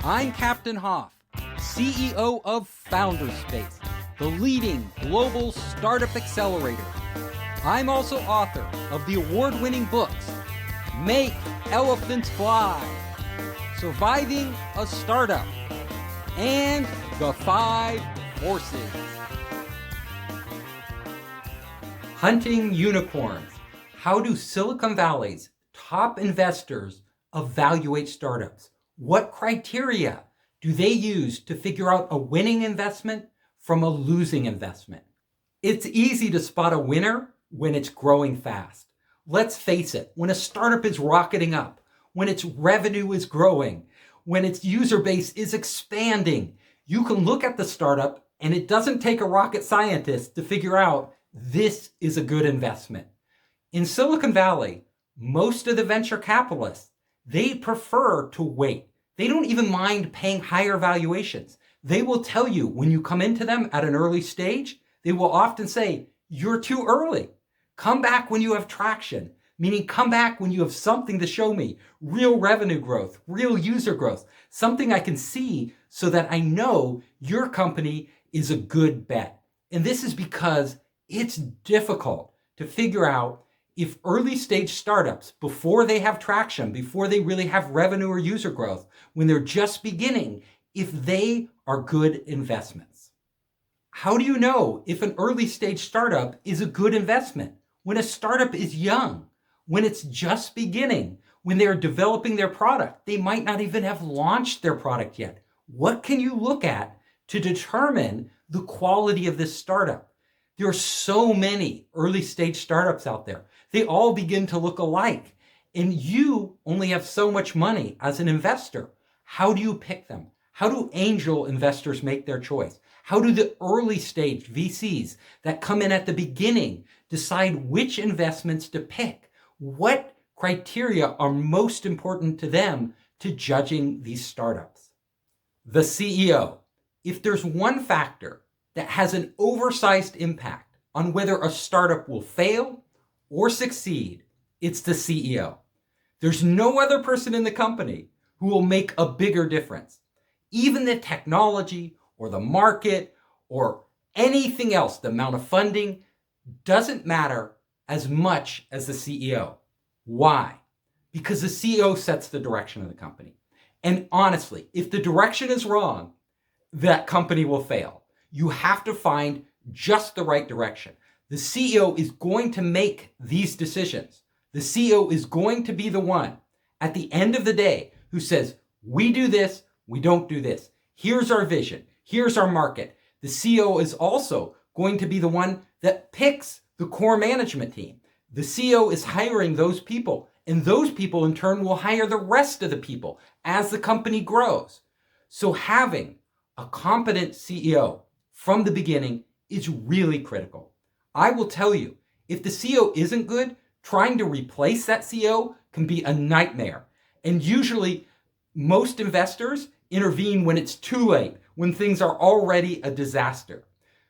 I'm Captain Hoff, CEO of Founderspace, the leading global startup accelerator. I'm also author of the award-winning books, Make Elephants Fly, Surviving a Startup, and The 5 Forces. Hunting Unicorns. How do Silicon Valley's top investors evaluate startups? What criteria do they use to figure out a winning investment from a losing investment? It's easy to spot a winner when it's growing fast. Let's face it, when a startup is rocketing up, when its revenue is growing, when its user base is expanding, you can look at the startup and it doesn't take a rocket scientist to figure out this is a good investment. In Silicon Valley, most of the venture capitalists, they prefer to wait. They don't even mind paying higher valuations. They will tell you when you come into them at an early stage, they will often say, you're too early. Come back when you have traction, meaning come back when you have something to show me, real revenue growth, real user growth, something I can see so that I know your company is a good bet. And this is because it's difficult to figure out if early stage startups, before they have traction, before they really have revenue or user growth, when they're just beginning, if they are good investments. How do you know if an early stage startup is a good investment? When a startup is young, when it's just beginning, when they're developing their product, they might not even have launched their product yet. What can you look at to determine the quality of this startup? There are so many early stage startups out there. They all begin to look alike. And you only have so much money as an investor. How do you pick them? How do angel investors make their choice? How do the early stage VCs that come in at the beginning decide which investments to pick? What criteria are most important to them to judging these startups? The CEO. If there's one factor that has an oversized impact on whether a startup will fail or succeed, it's the CEO. There's no other person in the company who will make a bigger difference. Even the technology or the market or anything else, the amount of funding, doesn't matter as much as the CEO. Why? Because the CEO sets the direction of the company. And honestly, if the direction is wrong, that company will fail. You have to find just the right direction. The CEO is going to make these decisions. The CEO is going to be the one at the end of the day who says, we do this, we don't do this. Here's our vision. Here's our market. The CEO is also going to be the one that picks the core management team. The CEO is hiring those people, and those people in turn will hire the rest of the people as the company grows. So having a competent CEO from the beginning is really critical. I will tell you, if the CEO isn't good, trying to replace that CEO can be a nightmare. And usually, most investors intervene when it's too late, when things are already a disaster.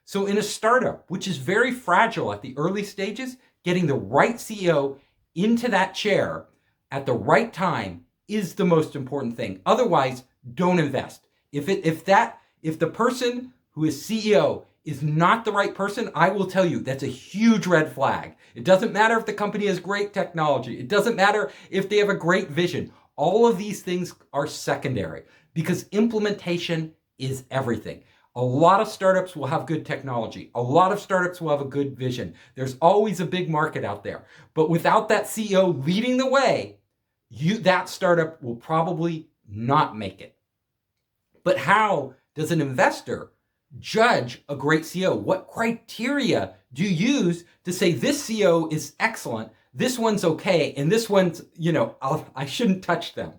So in a startup, which is very fragile at the early stages, getting the right CEO into that chair at the right time is the most important thing. Otherwise, don't invest. If the person who is CEO is not the right person, I will tell you that's a huge red flag. It doesn't matter if the company has great technology. It doesn't matter if they have a great vision. All of these things are secondary because implementation is everything. A lot of startups will have good technology. A lot of startups will have a good vision. There's always a big market out there. But without that CEO leading the way, that startup will probably not make it. But how does an investor judge a great CEO? What criteria do you use to say this CEO is excellent, this one's okay, and this one's, I shouldn't touch them?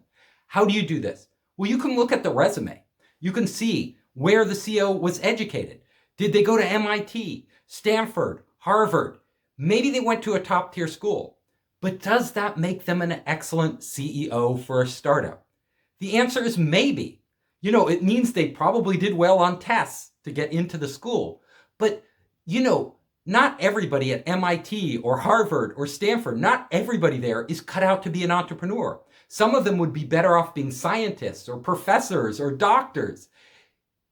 How do you do this? Well, you can look at the resume. You can see where the CEO was educated. Did they go to MIT, Stanford, Harvard? Maybe they went to a top tier school. But does that make them an excellent CEO for a startup? The answer is maybe. It means they probably did well on tests to get into the school. But, not everybody at MIT or Harvard or Stanford, not everybody there is cut out to be an entrepreneur. Some of them would be better off being scientists or professors or doctors.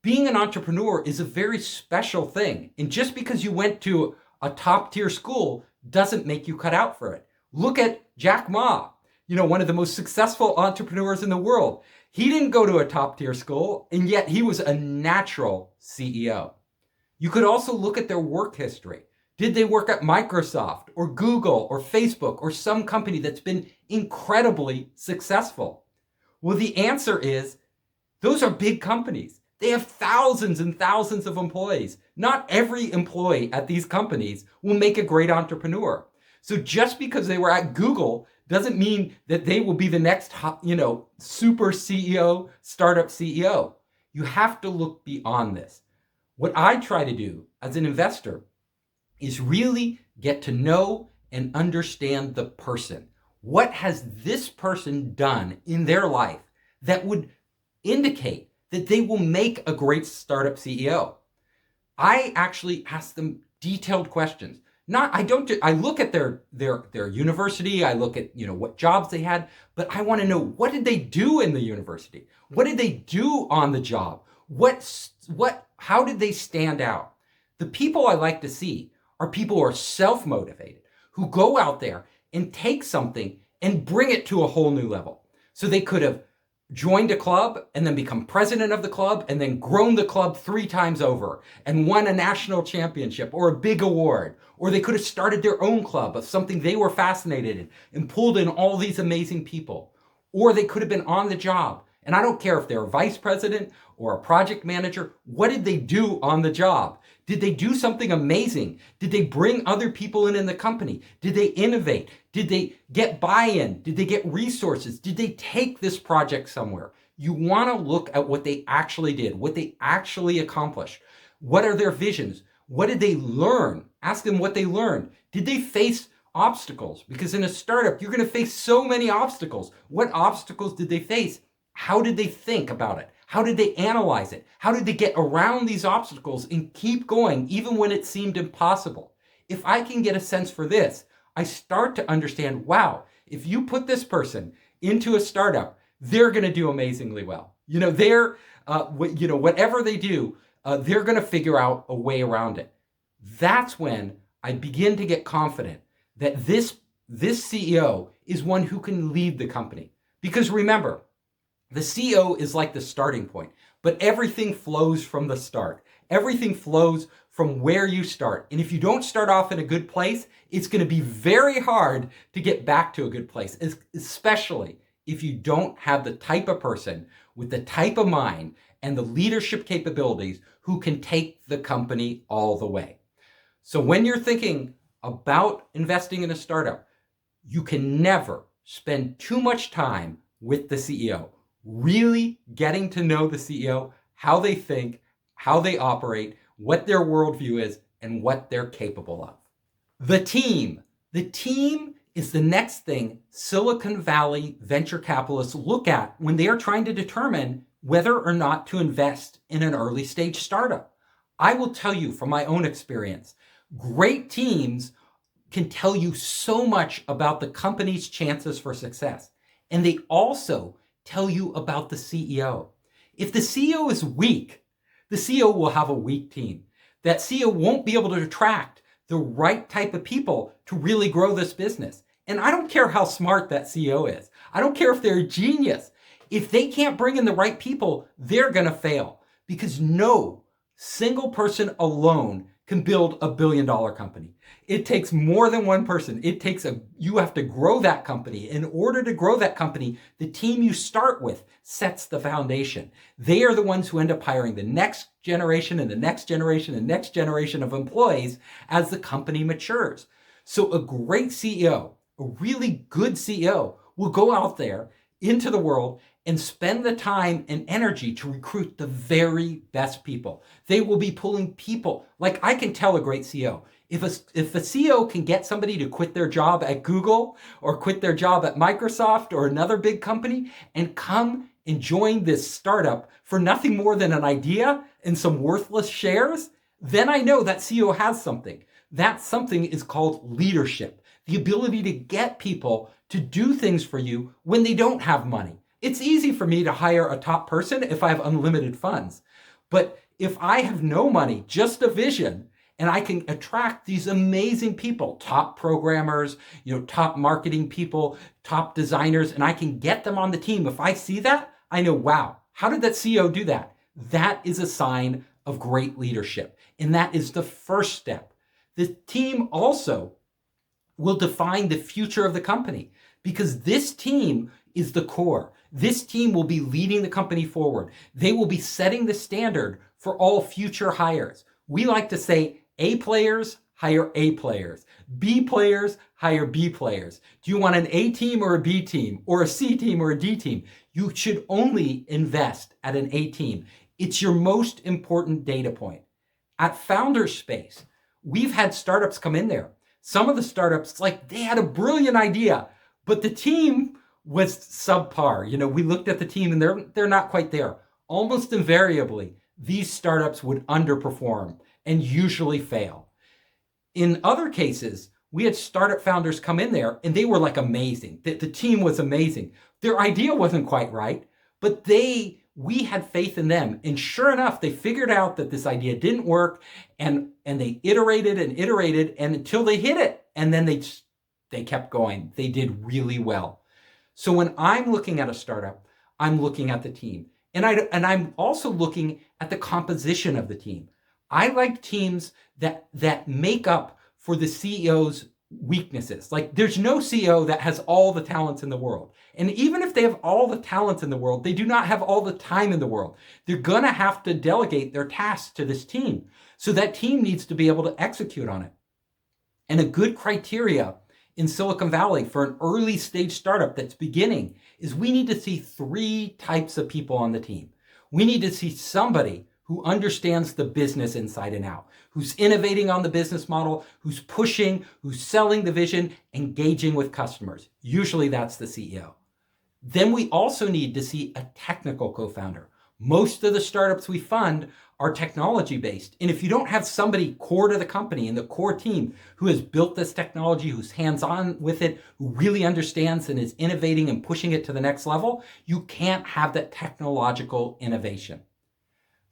Being an entrepreneur is a very special thing. And just because you went to a top tier school doesn't make you cut out for it. Look at Jack Ma, one of the most successful entrepreneurs in the world. He didn't go to a top tier school, and yet he was a natural CEO. You could also look at their work history. Did they work at Microsoft or Google or Facebook or some company that's been incredibly successful? Well, the answer is those are big companies. They have thousands and thousands of employees. Not every employee at these companies will make a great entrepreneur. So just because they were at Google doesn't mean that they will be the next, super CEO, startup CEO. You have to look beyond this. What I try to do as an investor is really get to know and understand the person. What has this person done in their life that would indicate that they will make a great startup CEO? I actually ask them detailed questions. I look at their university, I look at, what jobs they had, but I want to know, what did they do in the university? What did they do on the job? How did they stand out? The people I like to see are people who are self-motivated, who go out there and take something and bring it to a whole new level. So they could have joined a club and then become president of the club and then grown the club 3 times over and won a national championship or a big award. Or they could have started their own club of something they were fascinated in and pulled in all these amazing people. Or they could have been on the job. And I don't care if they're a vice president or a project manager. What did they do on the job? Did they do something amazing? Did they bring other people in the company? Did they innovate? Did they get buy-in? Did they get resources? Did they take this project somewhere? You want to look at what they actually did, what they actually accomplished. What are their visions? What did they learn? Ask them what they learned. Did they face obstacles? Because in a startup, you're going to face so many obstacles. What obstacles did they face? How did they think about it? How did they analyze it? How did they get around these obstacles and keep going even when it seemed impossible? If I can get a sense for this, I start to understand, wow, if you put this person into a startup, they're going to do amazingly well. Whatever they do, they're going to figure out a way around it. That's when I begin to get confident that this CEO is one who can lead the company. Because remember, the CEO is like the starting point, but everything flows from the start. Everything flows from where you start. And if you don't start off in a good place, it's going to be very hard to get back to a good place, especially if you don't have the type of person with the type of mind and the leadership capabilities who can take the company all the way. So when you're thinking about investing in a startup, you can never spend too much time with the CEO. Really getting to know the CEO, how they think, how they operate, what their worldview is, and what they're capable of. The team. The team is the next thing Silicon Valley venture capitalists look at when they are trying to determine whether or not to invest in an early stage startup. I will tell you from my own experience, great teams can tell you so much about the company's chances for success. And they also tell you about the CEO. If the CEO is weak, the CEO will have a weak team. That CEO won't be able to attract the right type of people to really grow this business. And I don't care how smart that CEO is. I don't care if they're a genius. If they can't bring in the right people, they're going to fail. Because no single person alone can build a billion-dollar company. It takes more than one person. You have to grow that company. In order to grow that company, the team you start with sets the foundation. They are the ones who end up hiring the next generation and the next generation and next generation of employees as the company matures. So a great CEO, a really good CEO, will go out there into the world and spend the time and energy to recruit the very best people. They will be pulling people. Like, I can tell a great CEO, if a CEO can get somebody to quit their job at Google or quit their job at Microsoft or another big company and come and join this startup for nothing more than an idea and some worthless shares, then I know that CEO has something. That something is called leadership, the ability to get people to do things for you when they don't have money. It's easy for me to hire a top person if I have unlimited funds. But if I have no money, just a vision, and I can attract these amazing people, top programmers, top marketing people, top designers, and I can get them on the team. If I see that, I know, wow, how did that CEO do that? That is a sign of great leadership. And that is the first step. The team also will define the future of the company, because this team is the core. This team will be leading the company forward. They will be setting the standard for all future hires. We like to say A players hire A players, B players hire B players. Do you want an A team or a B team, or a C team or a D team? You should only invest at an A team. It's your most important data point. At Founders Space, we've had startups come in there. Some of the startups, they had a brilliant idea, but the team was subpar. We looked at the team and they're not quite there. Almost invariably, these startups would underperform and usually fail. In other cases, we had startup founders come in there and they were amazing. The team was amazing. Their idea wasn't quite right, but we had faith in them. And sure enough, they figured out that this idea didn't work, and they iterated and iterated and until they hit it. And then they kept going. They did really well. So when I'm looking at a startup, I'm looking at the team. And I'm also looking at the composition of the team. I like teams that make up for the CEO's weaknesses. There's no CEO that has all the talents in the world. And even if they have all the talents in the world, they do not have all the time in the world. They're going to have to delegate their tasks to this team. So that team needs to be able to execute on it. And a good criteria in Silicon Valley for an early stage startup that's beginning is we need to see 3 types of people on the team. We need to see somebody who understands the business inside and out, who's innovating on the business model, who's pushing, who's selling the vision, engaging with customers. Usually that's the CEO. Then we also need to see a technical co-founder. Most of the startups we fund are technology based. And if you don't have somebody core to the company and the core team who has built this technology, who's hands-on with it, who really understands and is innovating and pushing it to the next level, you can't have that technological innovation.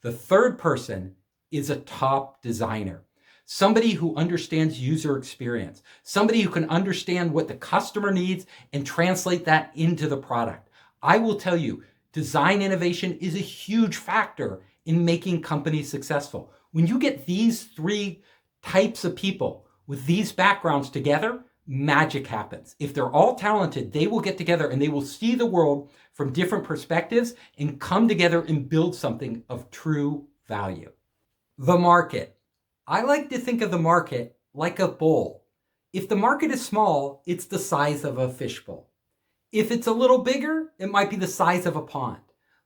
The third person is a top designer. Somebody who understands user experience, somebody who can understand what the customer needs and translate that into the product. I will tell you, design innovation is a huge factor in making companies successful. When you get these 3 types of people with these backgrounds together, magic happens. If they're all talented, they will get together and they will see the world from different perspectives and come together and build something of true value. The market. I like to think of the market like a bowl. If the market is small, it's the size of a fishbowl. If it's a little bigger, it might be the size of a pond.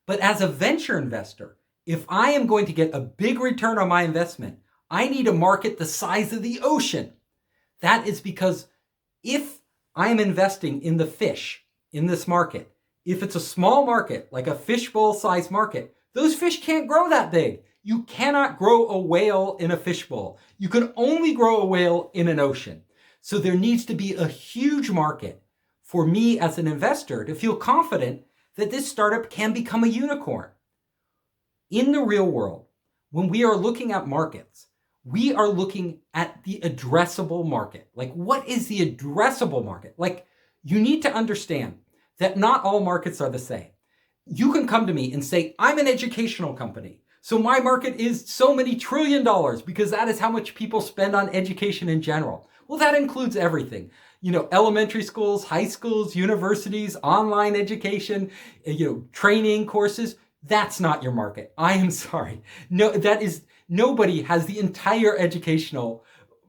But as a venture investor, if I am going to get a big return on my investment, I need a market the size of the ocean. That is because if I am investing in the fish in this market, if it's a small market, like a fishbowl size market, those fish can't grow that big. You cannot grow a whale in a fishbowl. You can only grow a whale in an ocean. So there needs to be a huge market for me as an investor to feel confident that this startup can become a unicorn. In the real world, when we are looking at markets, we are looking at the addressable market. What is the addressable market? You need to understand that not all markets are the same. You can come to me and say, I'm an educational company, so my market is so many $1 trillion because that is how much people spend on education in general. Well, that includes everything. Elementary schools, high schools, universities, online education, training courses. That's not your market. I am sorry. No, nobody has the entire educational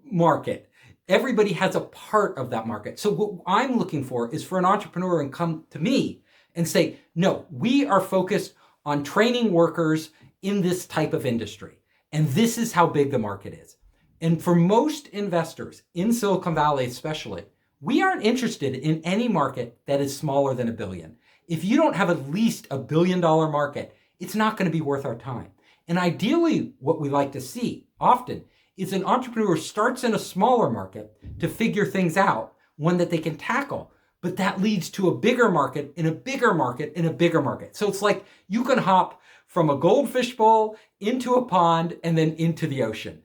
market. Everybody has a part of that market. So what I'm looking for is for an entrepreneur to come to me and say, no, we are focused on training workers in this type of industry. And this is how big the market is. And for most investors in Silicon Valley especially, we aren't interested in any market that is smaller than $1 billion. If you don't have at least $1 billion market, it's not going to be worth our time. And ideally, what we like to see often is an entrepreneur starts in a smaller market to figure things out, one that they can tackle. but that leads to a bigger market and a bigger market and a bigger market. So it's like you can hop from a goldfish bowl into a pond and then into the ocean.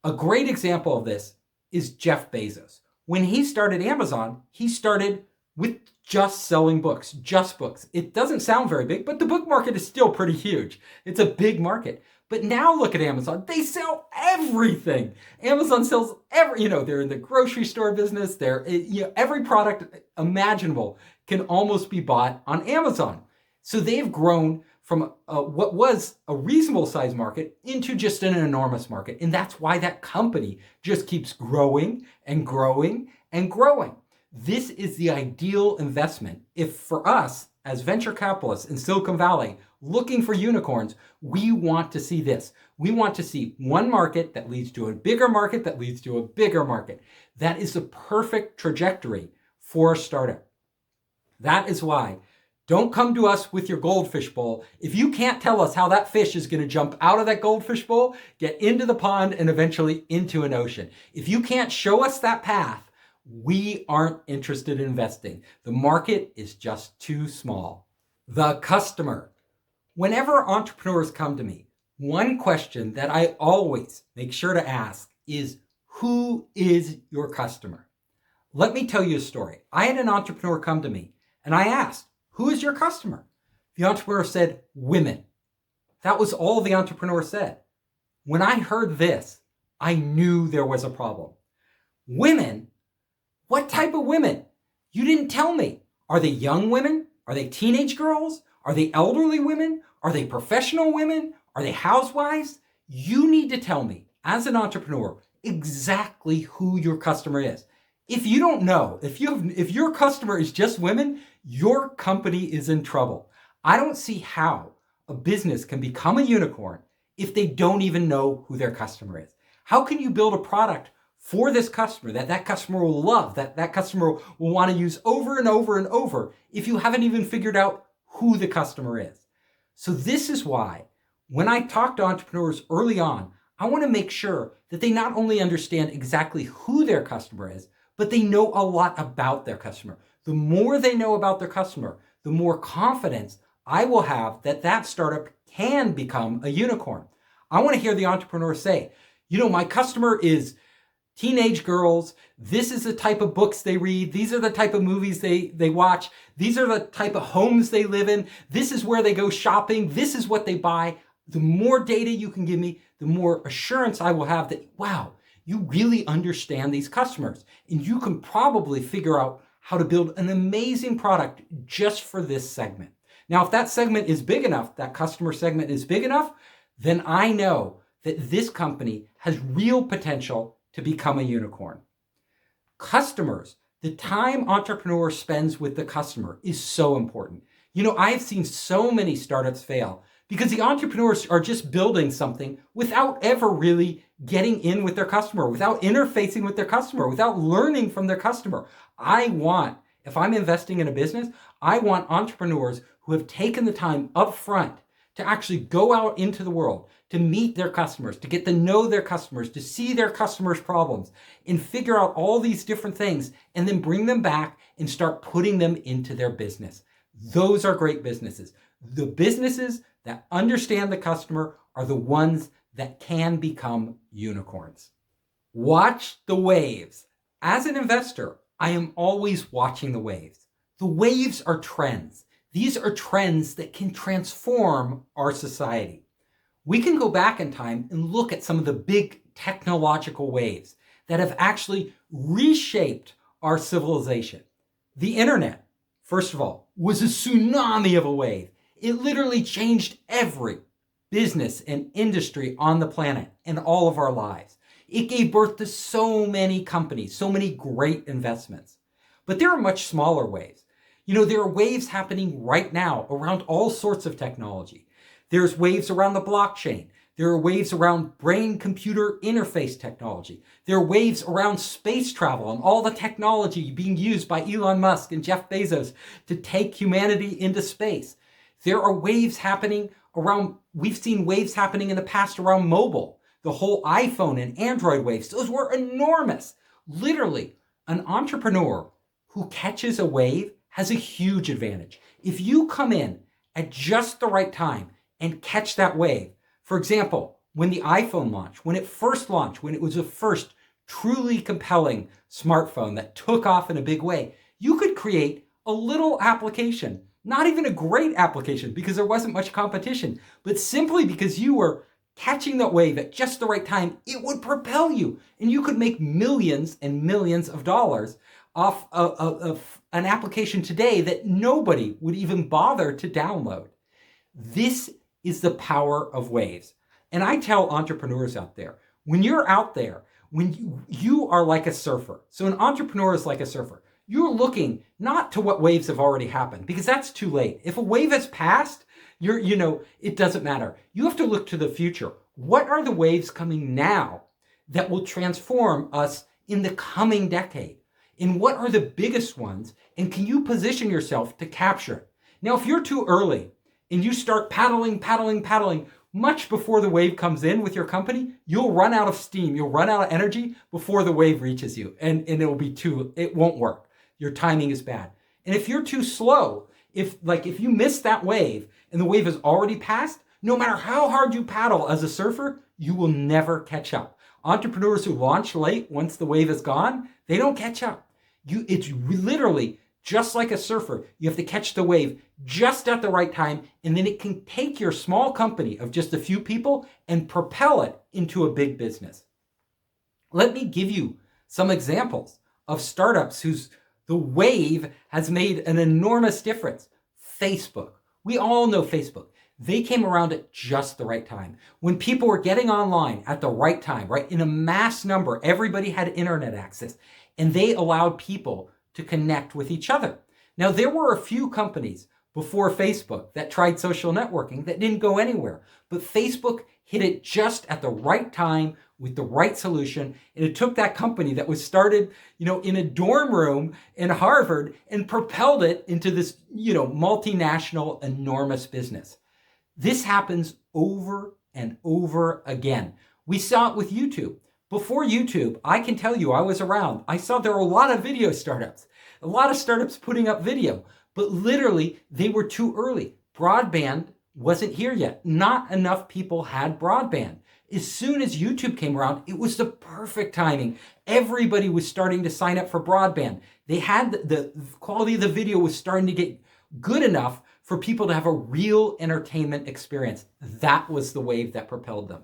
A great example of this is Jeff Bezos. When he started Amazon, he started with just selling books, just books. It doesn't sound very big, but the book market is still pretty huge. It's a big market. But now look at Amazon. They sell everything. Amazon sells they're in the grocery store business. Every product imaginable can almost be bought on Amazon. So they've grown from what was a reasonable size market into just an enormous market. And that's why that company just keeps growing and growing and growing. This is the ideal investment. If for us as venture capitalists in Silicon Valley looking for unicorns, we want to see this. We want to see one market that leads to a bigger market that leads to a bigger market. That is the perfect trajectory for a startup. That is why don't come to us with your goldfish bowl. If you can't tell us how that fish is going to jump out of that goldfish bowl, get into the pond, and eventually into an ocean. If you can't show us that path, we aren't interested in investing. The market is just too small. The customer. Whenever entrepreneurs come to me, one question that I always make sure to ask is, who is your customer? Let me tell you a story. I had an entrepreneur come to me and I asked, who is your customer? The entrepreneur said, women. That was all the entrepreneur said. When I heard this, I knew there was a problem. Women? What type of women? You didn't tell me. Are they young women? Are they teenage girls? Are they elderly women? Are they professional women? Are they housewives? You need to tell me, as an entrepreneur, exactly who your customer is. If you don't know, if your customer is just women, your company is in trouble. I don't see how a business can become a unicorn if they don't even know who their customer is. How can you build a product for this customer that customer will love, that customer will want to use over and over and over if you haven't even figured out who the customer is? So this is why when I talk to entrepreneurs early on, I want to make sure that they not only understand exactly who their customer is, but they know a lot about their customer. The more they know about their customer, the more confidence I will have that that startup can become a unicorn. I want to hear the entrepreneur say, my customer is teenage girls. This is the type of books they read. These are the type of movies they watch. These are the type of homes they live in. This is where they go shopping. This is what they buy. The more data you can give me, the more assurance I will have that, wow, you really understand these customers. And you can probably figure out how to build an amazing product just for this segment. Now, if that segment is big enough, that customer segment is big enough, then I know that this company has real potential to become a unicorn. Customers, the time entrepreneur spends with the customer is so important. I have seen so many startups fail because the entrepreneurs are just building something without ever really getting in with their customer, without interfacing with their customer, without learning from their customer. If I'm investing in a business, I want entrepreneurs who have taken the time up front to actually go out into the world, to meet their customers, to get to know their customers, to see their customers' problems, and figure out all these different things, and then bring them back and start putting them into their business. Those are great businesses. The businesses that understand the customer are the ones that can become unicorns. Watch the waves. As an investor, I am always watching the waves. The waves are trends. These are trends that can transform our society. We can go back in time and look at some of the big technological waves that have actually reshaped our civilization. The internet, first of all, was a tsunami of a wave. It literally changed every business and industry on the planet and all of our lives. It gave birth to so many companies, so many great investments. But there are much smaller waves. There are waves happening right now around all sorts of technology. There's waves around the blockchain. There are waves around brain-computer interface technology. There are waves around space travel and all the technology being used by Elon Musk and Jeff Bezos to take humanity into space. There are waves happening we've seen waves happening in the past around mobile. The whole iPhone and Android waves, those were enormous. Literally, an entrepreneur who catches a wave has a huge advantage. If you come in at just the right time and catch that wave, for example, when the iPhone launched, when it first launched, when it was the first truly compelling smartphone that took off in a big way, you could create a little application, not even a great application because there wasn't much competition, but simply because you were catching that wave at just the right time, it would propel you and you could make millions and millions of dollars off of an application today that nobody would even bother to download. This is the power of waves. And I tell entrepreneurs out there, when you're out there, when you are like a surfer. So an entrepreneur is like a surfer. You're looking not to what waves have already happened because that's too late. If a wave has passed, it doesn't matter. You have to look to the future. What are the waves coming now that will transform us in the coming decade? And what are the biggest ones? And can you position yourself to capture it? Now, if you're too early and you start paddling much before the wave comes in with your company, you'll run out of steam. You'll run out of energy before the wave reaches you. And it won't work. Your timing is bad. And if you're too slow, if you miss that wave and the wave has already passed, no matter how hard you paddle as a surfer, you will never catch up. Entrepreneurs who launch late, once the wave is gone, they don't catch up. It's literally just like a surfer. You have to catch the wave just at the right time, and then it can take your small company of just a few people and propel it into a big business. Let me give you some examples of startups the wave has made an enormous difference. Facebook. We all know Facebook. They came around at just the right time. When people were getting online at the right time, right? In a mass number, everybody had internet access, and they allowed people to connect with each other. Now, there were a few companies before Facebook that tried social networking that didn't go anywhere, but Facebook hit it just at the right time with the right solution. And it took that company that was started, in a dorm room in Harvard and propelled it into this, multinational, enormous business. This happens over and over again. We saw it with YouTube. Before YouTube, I can tell you, I was around. I saw there were a lot of video startups, a lot of startups putting up video, but literally they were too early. Broadband wasn't here yet. Not enough people had broadband. As soon as YouTube came around, it was the perfect timing. Everybody was starting to sign up for broadband. They had the quality of the video was starting to get good enough for people to have a real entertainment experience. That was the wave that propelled them.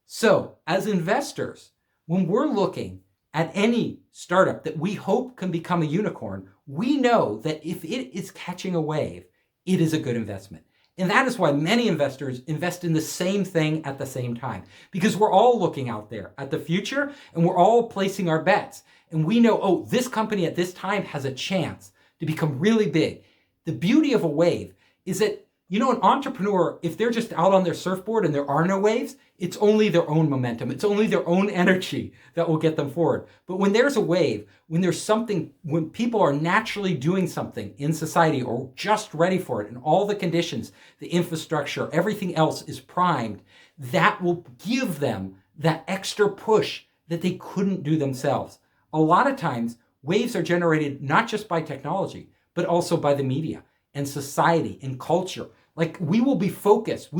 So as investors, when we're looking at any startup that we hope can become a unicorn, we know that if it is catching a wave, it is a good investment. And that is why many investors invest in the same thing at the same time, because we're all looking out there at the future and we're all placing our bets. And we know, this company at this time has a chance to become really big. The beauty of a wave is that, an entrepreneur, if they're just out on their surfboard and there are no waves, it's only their own momentum. It's only their own energy that will get them forward. But when there's a wave, when there's something, when people are naturally doing something in society or just ready for it and all the conditions, the infrastructure, everything else is primed, that will give them that extra push that they couldn't do themselves. A lot of times, waves are generated not just by technology, but also by the media and society and culture. Like we will be focused,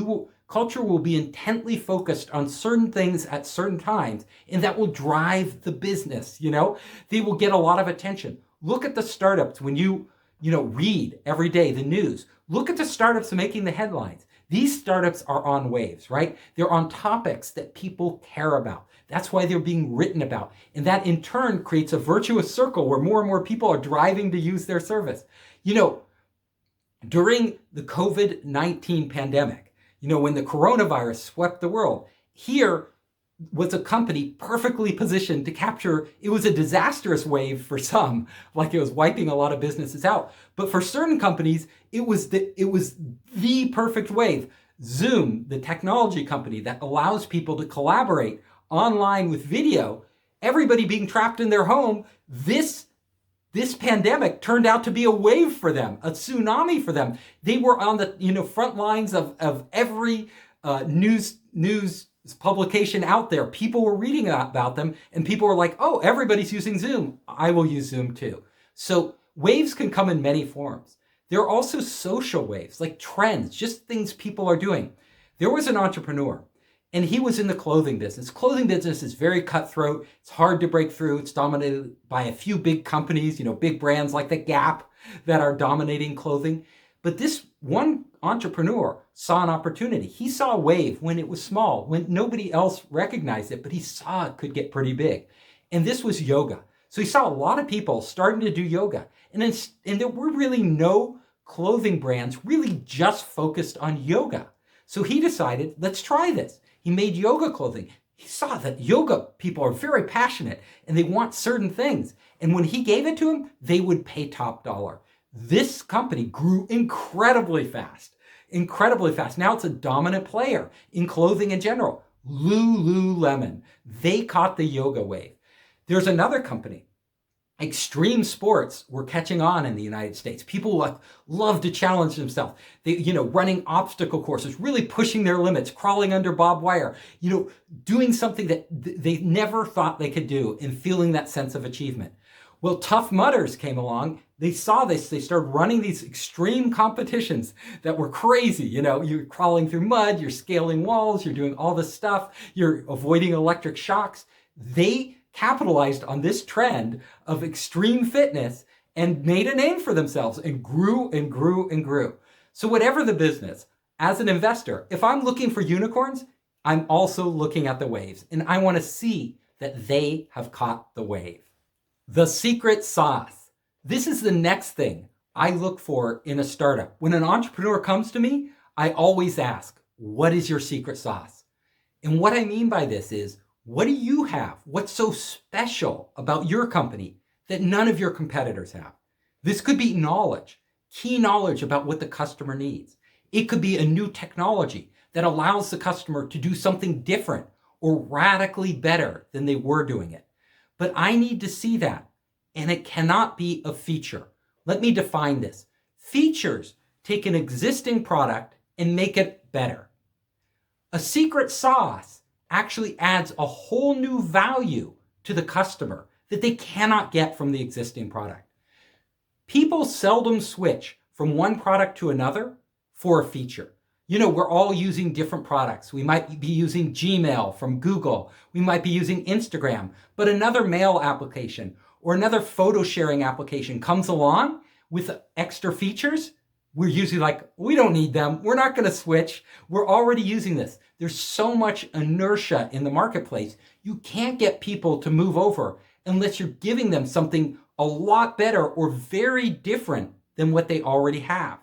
culture will be intently focused on certain things at certain times, and that will drive the business, They will get a lot of attention. Look at the startups when you read every day the news. Look at the startups making the headlines. These startups are on waves, right? They're on topics that people care about. That's why they're being written about. And that in turn creates a virtuous circle where more and more people are driving to use their service. During the COVID-19 pandemic, when the coronavirus swept the world, here was a company perfectly positioned to capture. It was a disastrous wave for some, like it was wiping a lot of businesses out. But for certain companies, it was the perfect wave. Zoom, the technology company that allows people to collaborate online with video, everybody being trapped in their home, this pandemic turned out to be a wave for them, a tsunami for them. They were on the front lines of every news publication out there. People were reading about them, and people were like, "Oh, everybody's using Zoom. I will use Zoom too." So waves can come in many forms. There are also social waves, like trends, just things people are doing. There was an entrepreneur, and he was in the clothing business. Clothing business is very cutthroat. It's hard to break through. It's dominated by a few big companies, big brands like the Gap that are dominating clothing. But this one entrepreneur saw an opportunity. He saw a wave when it was small, when nobody else recognized it, but he saw it could get pretty big. And this was yoga. So he saw a lot of people starting to do yoga. And there were really no clothing brands really just focused on yoga. So he decided, let's try this. He made yoga clothing. He saw that yoga people are very passionate and they want certain things. And when he gave it to them, they would pay top dollar. This company grew incredibly fast. Now it's a dominant player in clothing in general. Lululemon. They caught the yoga wave. There's another company. Extreme sports were catching on in the United States. People love to challenge themselves. Running obstacle courses, really pushing their limits, crawling under barbed wire, doing something that they never thought they could do and feeling that sense of achievement. Well, Tough Mudders came along. They saw this. They started running these extreme competitions that were crazy. You're crawling through mud, you're scaling walls, you're doing all this stuff, you're avoiding electric shocks. They capitalized on this trend of extreme fitness and made a name for themselves and grew and grew and grew. So whatever the business, as an investor, if I'm looking for unicorns, I'm also looking at the waves, and I want to see that they have caught the wave. The secret sauce. This is the next thing I look for in a startup. When an entrepreneur comes to me, I always ask, what is your secret sauce? And what I mean by this is, what do you have? What's so special about your company that none of your competitors have? This could be knowledge, key knowledge about what the customer needs. It could be a new technology that allows the customer to do something different or radically better than they were doing it. But I need to see that, and it cannot be a feature. Let me define this. Features take an existing product and make it better. A secret sauce actually adds a whole new value to the customer that they cannot get from the existing product. People seldom switch from one product to another for a feature. We're all using different products. We might be using Gmail from Google. We might be using Instagram, but another mail application or another photo sharing application comes along with extra features. We're usually like, we don't need them. We're not going to switch. We're already using this. There's so much inertia in the marketplace. You can't get people to move over unless you're giving them something a lot better or very different than what they already have.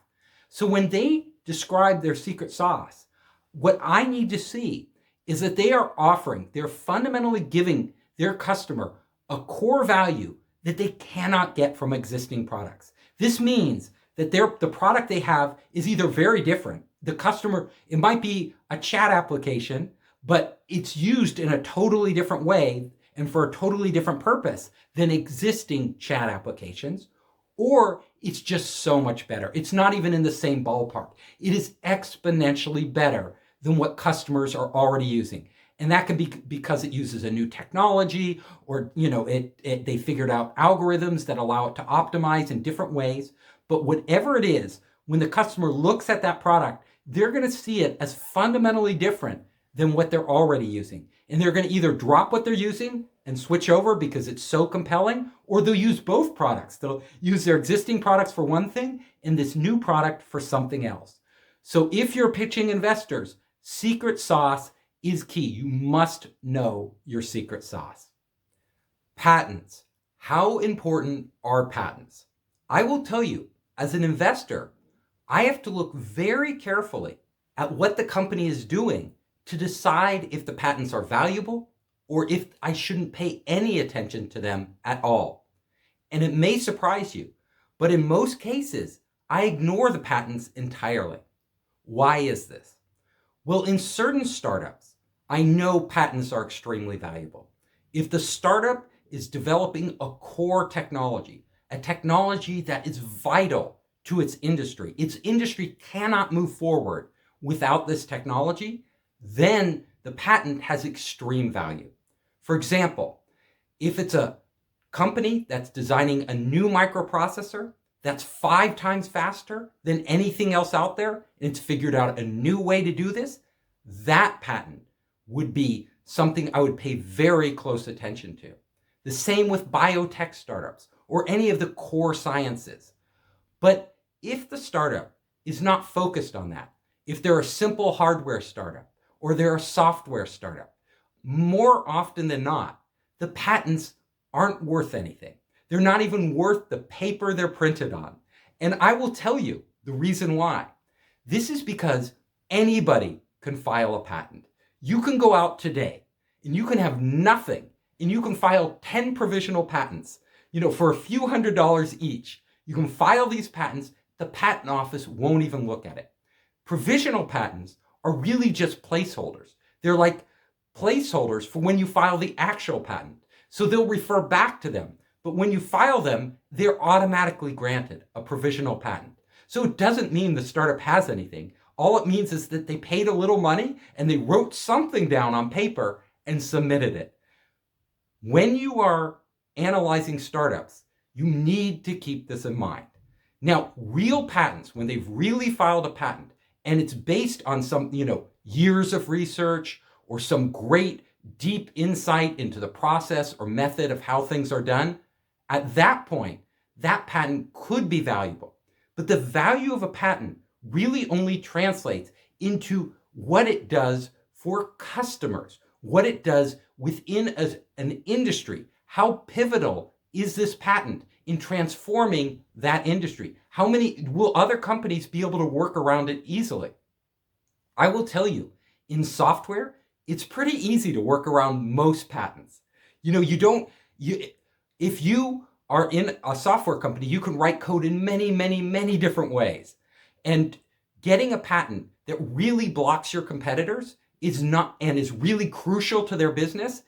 So when they describe their secret sauce, what I need to see is that they're fundamentally giving their customer a core value that they cannot get from existing products. This means that the product they have is either very different. The customer, it might be a chat application, but it's used in a totally different way and for a totally different purpose than existing chat applications, or it's just so much better. It's not even in the same ballpark. It is exponentially better than what customers are already using. And that could be because it uses a new technology, or they figured out algorithms that allow it to optimize in different ways. But whatever it is, when the customer looks at that product, they're going to see it as fundamentally different than what they're already using. And they're going to either drop what they're using and switch over because it's so compelling, or they'll use both products. They'll use their existing products for one thing and this new product for something else. So if you're pitching investors, secret sauce is key. You must know your secret sauce. Patents. How important are patents? I will tell you, as an investor, I have to look very carefully at what the company is doing to decide if the patents are valuable or if I shouldn't pay any attention to them at all. And it may surprise you, but in most cases, I ignore the patents entirely. Why is this? Well, in certain startups, I know patents are extremely valuable. If the startup is developing a core technology, a technology that is vital to its industry cannot move forward without this technology, then the patent has extreme value. For example, if it's a company that's designing a new microprocessor that's 5 times faster than anything else out there, and it's figured out a new way to do this, that patent would be something I would pay very close attention to. The same with biotech startups or any of the core sciences. But if the startup is not focused on that, if they're a simple hardware startup or they're a software startup, more often than not, the patents aren't worth anything. They're not even worth the paper they're printed on. And I will tell you the reason why. This is because anybody can file a patent. You can go out today and you can have nothing and you can file 10 provisional patents, for a few $100s each. You can file these patents. The patent office won't even look at it. Provisional patents are really just placeholders. They're like placeholders for when you file the actual patent. So they'll refer back to them. But when you file them, they're automatically granted a provisional patent. So it doesn't mean the startup has anything. All it means is that they paid a little money and they wrote something down on paper and submitted it. When you are analyzing startups, you need to keep this in mind. Now, real patents, when they've really filed a patent and it's based on some, years of research or some great deep insight into the process or method of how things are done, at that point, that patent could be valuable. But the value of a patent really only translates into what it does for customers, what it does within an industry. How pivotal is this patent in transforming that industry? How many will other companies be able to work around it easily? I will tell you, in software, it's pretty easy to work around most patents. If you are in a software company, you can write code in many, many, many different ways. And getting a patent that really blocks your competitors is really crucial to their business.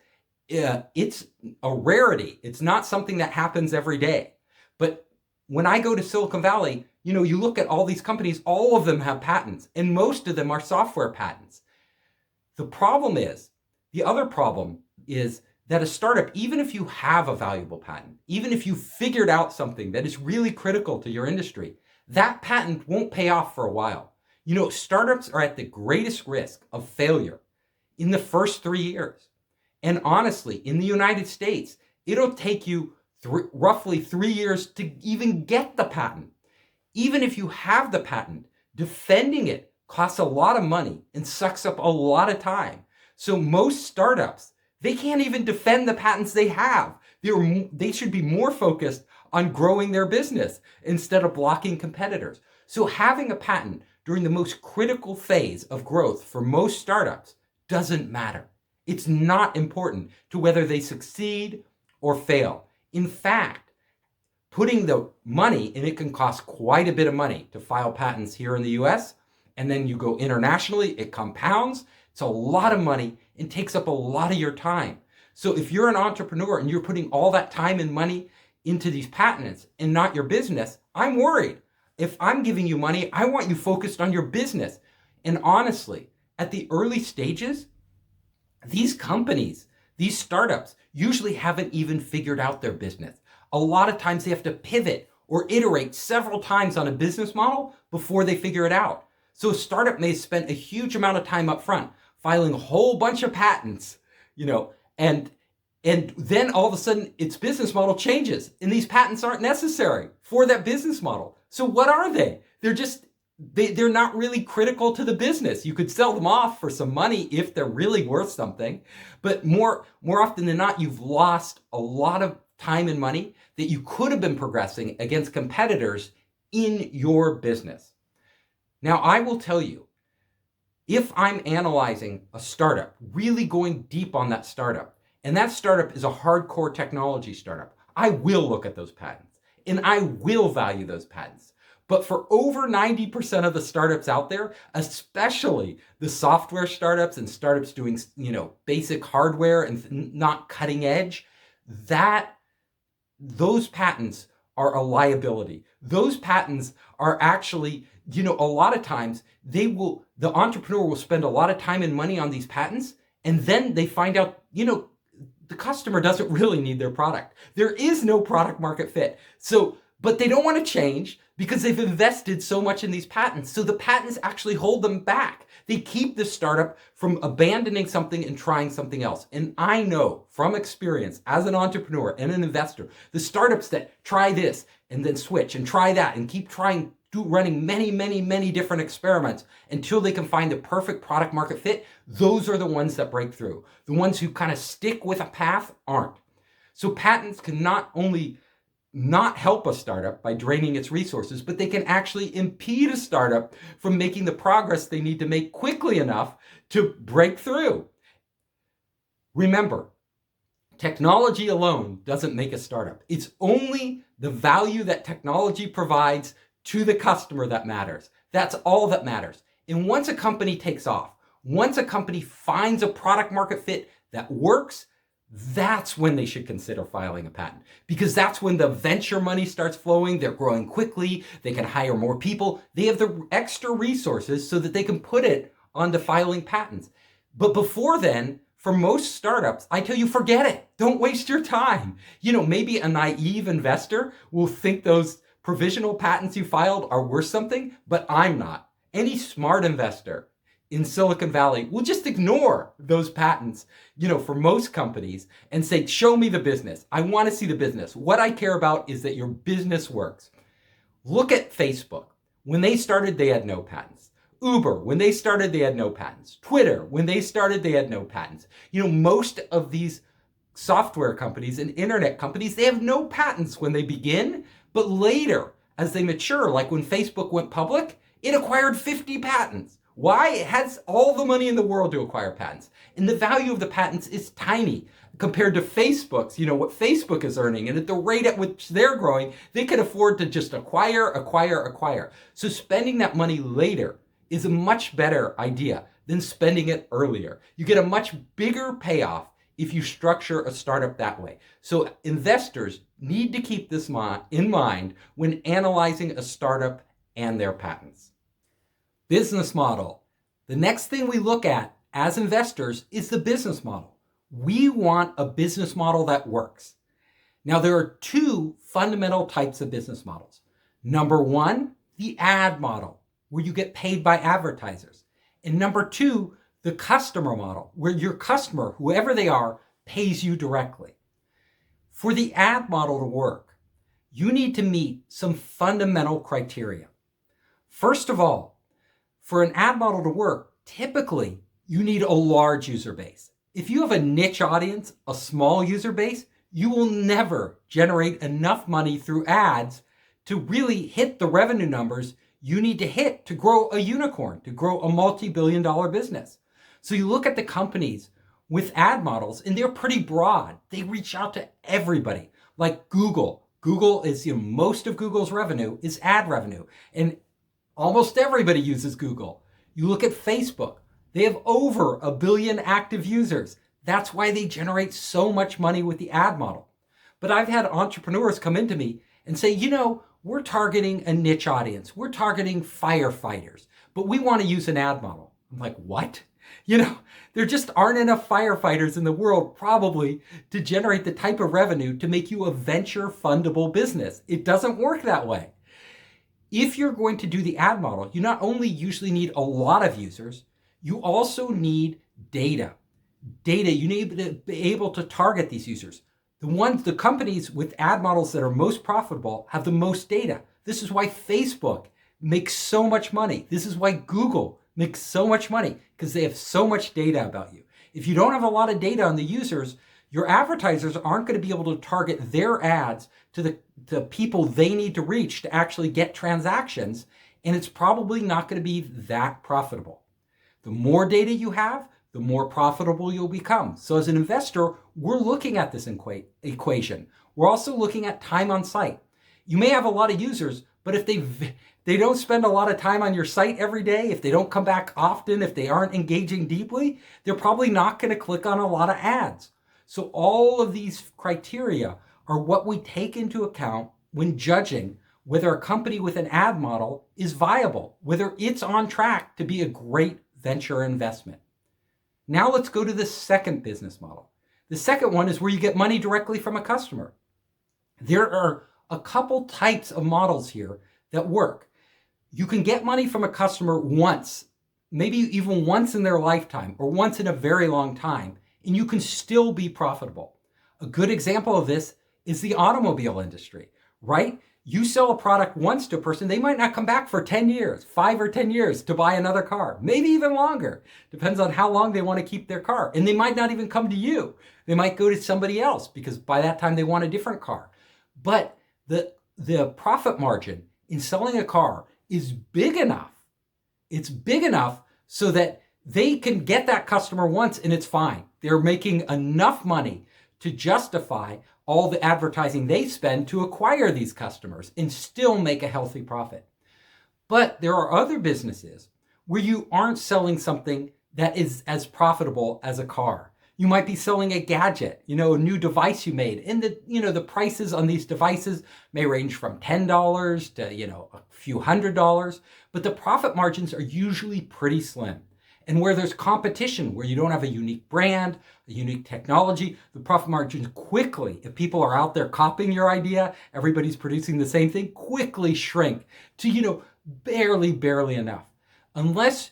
It's a rarity. It's not something that happens every day. But when I go to Silicon Valley, you look at all these companies, all of them have patents, and most of them are software patents. The other problem is that a startup, even if you have a valuable patent, even if you figured out something that is really critical to your industry, that patent won't pay off for a while. Startups are at the greatest risk of failure in the first 3 years. And honestly, in the United States, it'll take you roughly 3 years to even get the patent. Even if you have the patent, defending it costs a lot of money and sucks up a lot of time. So most startups, they can't even defend the patents they have. They should be more focused on growing their business instead of blocking competitors. So having a patent during the most critical phase of growth for most startups doesn't matter. It's not important to whether they succeed or fail. In fact, putting the money, and it can cost quite a bit of money to file patents here in the US, and then you go internationally, it compounds. It's a lot of money and takes up a lot of your time. So if you're an entrepreneur and you're putting all that time and money into these patents and not your business, I'm worried. If I'm giving you money, I want you focused on your business. And honestly, at the early stages, these companies, these startups usually haven't even figured out their business. A lot of times they have to pivot or iterate several times on a business model before they figure it out. So a startup may spend a huge amount of time up front filing a whole bunch of patents, and then all of a sudden its business model changes and these patents aren't necessary for that business model. So what are they? They're not really critical to the business. You could sell them off for some money if they're really worth something, but more often than not, you've lost a lot of time and money that you could have been progressing against competitors in your business. Now, I will tell you, if I'm analyzing a startup, really going deep on that startup, and that startup is a hardcore technology startup, I will look at those patents and I will value those patents. But for over 90% of the startups out there, especially the software startups and startups doing, basic hardware and not cutting edge, those patents are a liability. Those patents are actually, a lot of times the entrepreneur will spend a lot of time and money on these patents, and then they find out, the customer doesn't really need their product. There is no product market fit. But they don't want to change because they've invested so much in these patents. So the patents actually hold them back. They keep the startup from abandoning something and trying something else. And I know from experience as an entrepreneur and an investor, the startups that try this and then switch and try that and keep running many different experiments until they can find the perfect product market fit, those are the ones that break through. The ones who kind of stick with a path aren't. So patents can not only not help a startup by draining its resources, but they can actually impede a startup from making the progress they need to make quickly enough to break through. Remember, technology alone doesn't make a startup. It's only the value that technology provides to the customer that matters. That's all that matters. And once a company takes off, once a company finds a product market fit that works, that's when they should consider filing a patent, because that's when the venture money starts flowing. They're growing quickly. They can hire more people. They have the extra resources so that they can put it onto filing patents. But before then, for most startups, I tell you, forget it. Don't waste your time. Maybe a naive investor will think those provisional patents you filed are worth something, but I'm not. Any smart investor in Silicon Valley will just ignore those patents, for most companies and say, show me the business. I want to see the business. What I care about is that your business works. Look at Facebook. When they started, they had no patents. Uber, when they started, they had no patents. Twitter, when they started, they had no patents. Most of these software companies and internet companies, they have no patents when they begin, but later, as they mature, like when Facebook went public, it acquired 50 patents. Why? It has all the money in the world to acquire patents. And the value of the patents is tiny compared to Facebook's, what Facebook is earning. And at the rate at which they're growing, they can afford to just acquire. So spending that money later is a much better idea than spending it earlier. You get a much bigger payoff if you structure a startup that way. So investors need to keep this in mind when analyzing a startup and their patents. Business model. The next thing we look at as investors is the business model. We want a business model that works. Now, there are two fundamental types of business models. Number one, the ad model, where you get paid by advertisers. And number two, the customer model, where your customer, whoever they are, pays you directly. For the ad model to work, you need to meet some fundamental criteria. First of all, for an ad model to work, typically you need a large user base. If you have a niche audience, a small user base, you will never generate enough money through ads to really hit the revenue numbers you need to hit to grow a unicorn, to grow a multi-billion-dollar business. So you look at the companies with ad models, and they're pretty broad. They reach out to everybody, like Google. Google is, most of Google's revenue is ad revenue, and almost everybody uses Google. You look at Facebook. They have over 1 billion active users. That's why they generate so much money with the ad model. But I've had entrepreneurs come into me and say, we're targeting a niche audience. We're targeting firefighters, but we want to use an ad model. I'm like, what? There just aren't enough firefighters in the world probably to generate the type of revenue to make you a venture fundable business. It doesn't work that way. If you're going to do the ad model, you not only usually need a lot of users, you also need data. You need to be able to target these users. The companies with ad models that are most profitable have the most data. This is why Facebook makes so much money. This is why Google makes so much money, because they have so much data about you. If you don't have a lot of data on the users, your advertisers aren't going to be able to target their ads to the people they need to reach to actually get transactions, and it's probably not going to be that profitable. The more data you have, the more profitable you'll become. So as an investor, we're looking at this equation. We're also looking at time on site. You may have a lot of users, but if they don't spend a lot of time on your site every day, if they don't come back often, if they aren't engaging deeply, they're probably not going to click on a lot of ads. So all of these criteria are what we take into account when judging whether a company with an ad model is viable, whether it's on track to be a great venture investment. Now let's go to the second business model. The second one is where you get money directly from a customer. There are a couple types of models here that work. You can get money from a customer once, maybe even once in their lifetime or once in a very long time, and you can still be profitable. A good example of this is the automobile industry, right? You sell a product once to a person, they might not come back for 10 years, 5 or 10 years to buy another car, maybe even longer. Depends on how long they want to keep their car. And they might not even come to you. They might go to somebody else because by that time they want a different car. But the profit margin in selling a car is big enough. It's big enough so that they can get that customer once and it's fine. They're making enough money to justify all the advertising they spend to acquire these customers and still make a healthy profit. But there are other businesses where you aren't selling something that is as profitable as a car. You might be selling a gadget, a new device you made. And the prices on these devices may range from $10 to, a few $100s, but the profit margins are usually pretty slim. And where there's competition, where you don't have a unique brand, a unique technology, the profit margins quickly, if people are out there copying your idea, everybody's producing the same thing, quickly shrink to, barely enough. Unless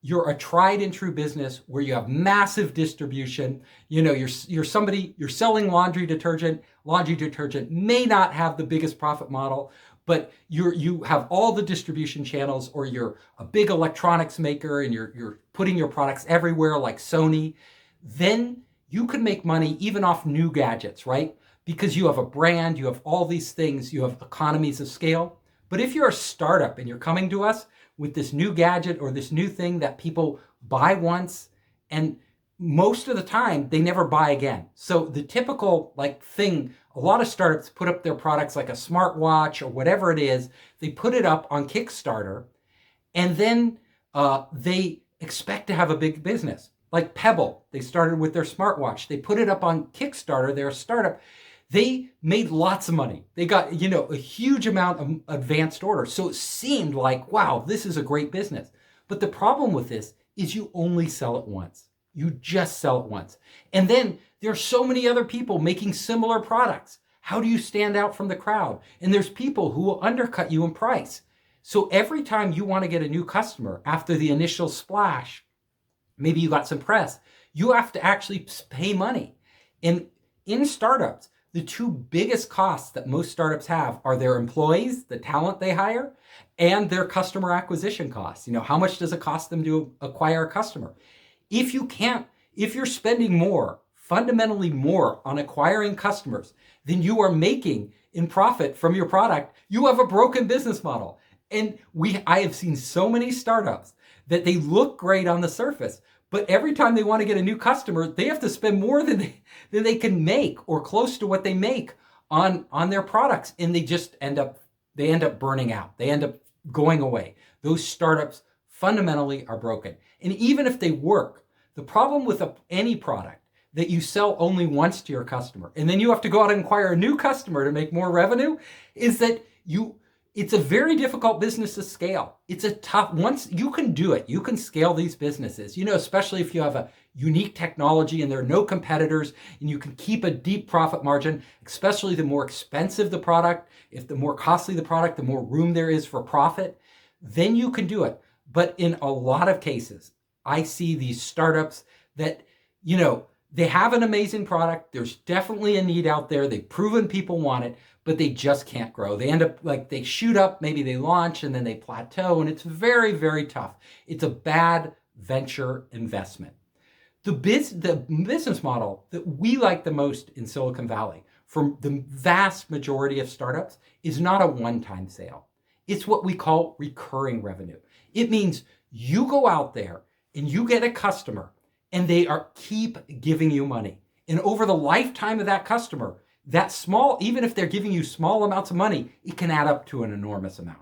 you're a tried and true business where you have massive distribution, you're selling laundry detergent. Laundry detergent may not have the biggest profit model, but you have all the distribution channels, or you're a big electronics maker and you're putting your products everywhere like Sony, then you can make money even off new gadgets, right? Because you have a brand, you have all these things, you have economies of scale. But if you're a startup and you're coming to us with this new gadget or this new thing that people buy once, and most of the time they never buy again. So the typical thing, a lot of startups put up their products like a smartwatch or whatever it is, they put it up on Kickstarter, and then they expect to have a big business. Like Pebble, they started with their smartwatch. They put it up on Kickstarter, they're a startup. They made lots of money. They got, a huge amount of advanced orders. So it seemed like, wow, this is a great business. But the problem with this is you only sell it once. You just sell it once. And then there are so many other people making similar products. How do you stand out from the crowd? And there's people who will undercut you in price. So every time you want to get a new customer after the initial splash, maybe you got some press, you have to actually pay money. And in startups, the two biggest costs that most startups have are their employees, the talent they hire, and their customer acquisition costs. How much does it cost them to acquire a customer? If you're spending fundamentally more on acquiring customers than you are making in profit from your product, you have a broken business model. And I have seen so many startups that they look great on the surface, but every time they want to get a new customer, they have to spend more than they can make or close to what they make on their products. And they just end up burning out. They end up going away. Those startups fundamentally are broken. And even if they work, the problem with any product that you sell only once to your customer, and then you have to go out and acquire a new customer to make more revenue, is that it's a very difficult business to scale. It's once you can do it, you can scale these businesses, especially if you have a unique technology and there are no competitors and you can keep a deep profit margin, especially the more expensive the product, if the more costly the product, the more room there is for profit, then you can do it. But in a lot of cases, I see these startups that, they have an amazing product. There's definitely a need out there. They've proven people want it, but they just can't grow. They end up they shoot up, maybe they launch and then they plateau, and it's very, very tough. It's a bad venture investment. The business model that we like the most in Silicon Valley from the vast majority of startups is not a one-time sale. It's what we call recurring revenue. It means you go out there and you get a customer and they keep giving you money. And over the lifetime of that customer, even if they're giving you small amounts of money, it can add up to an enormous amount.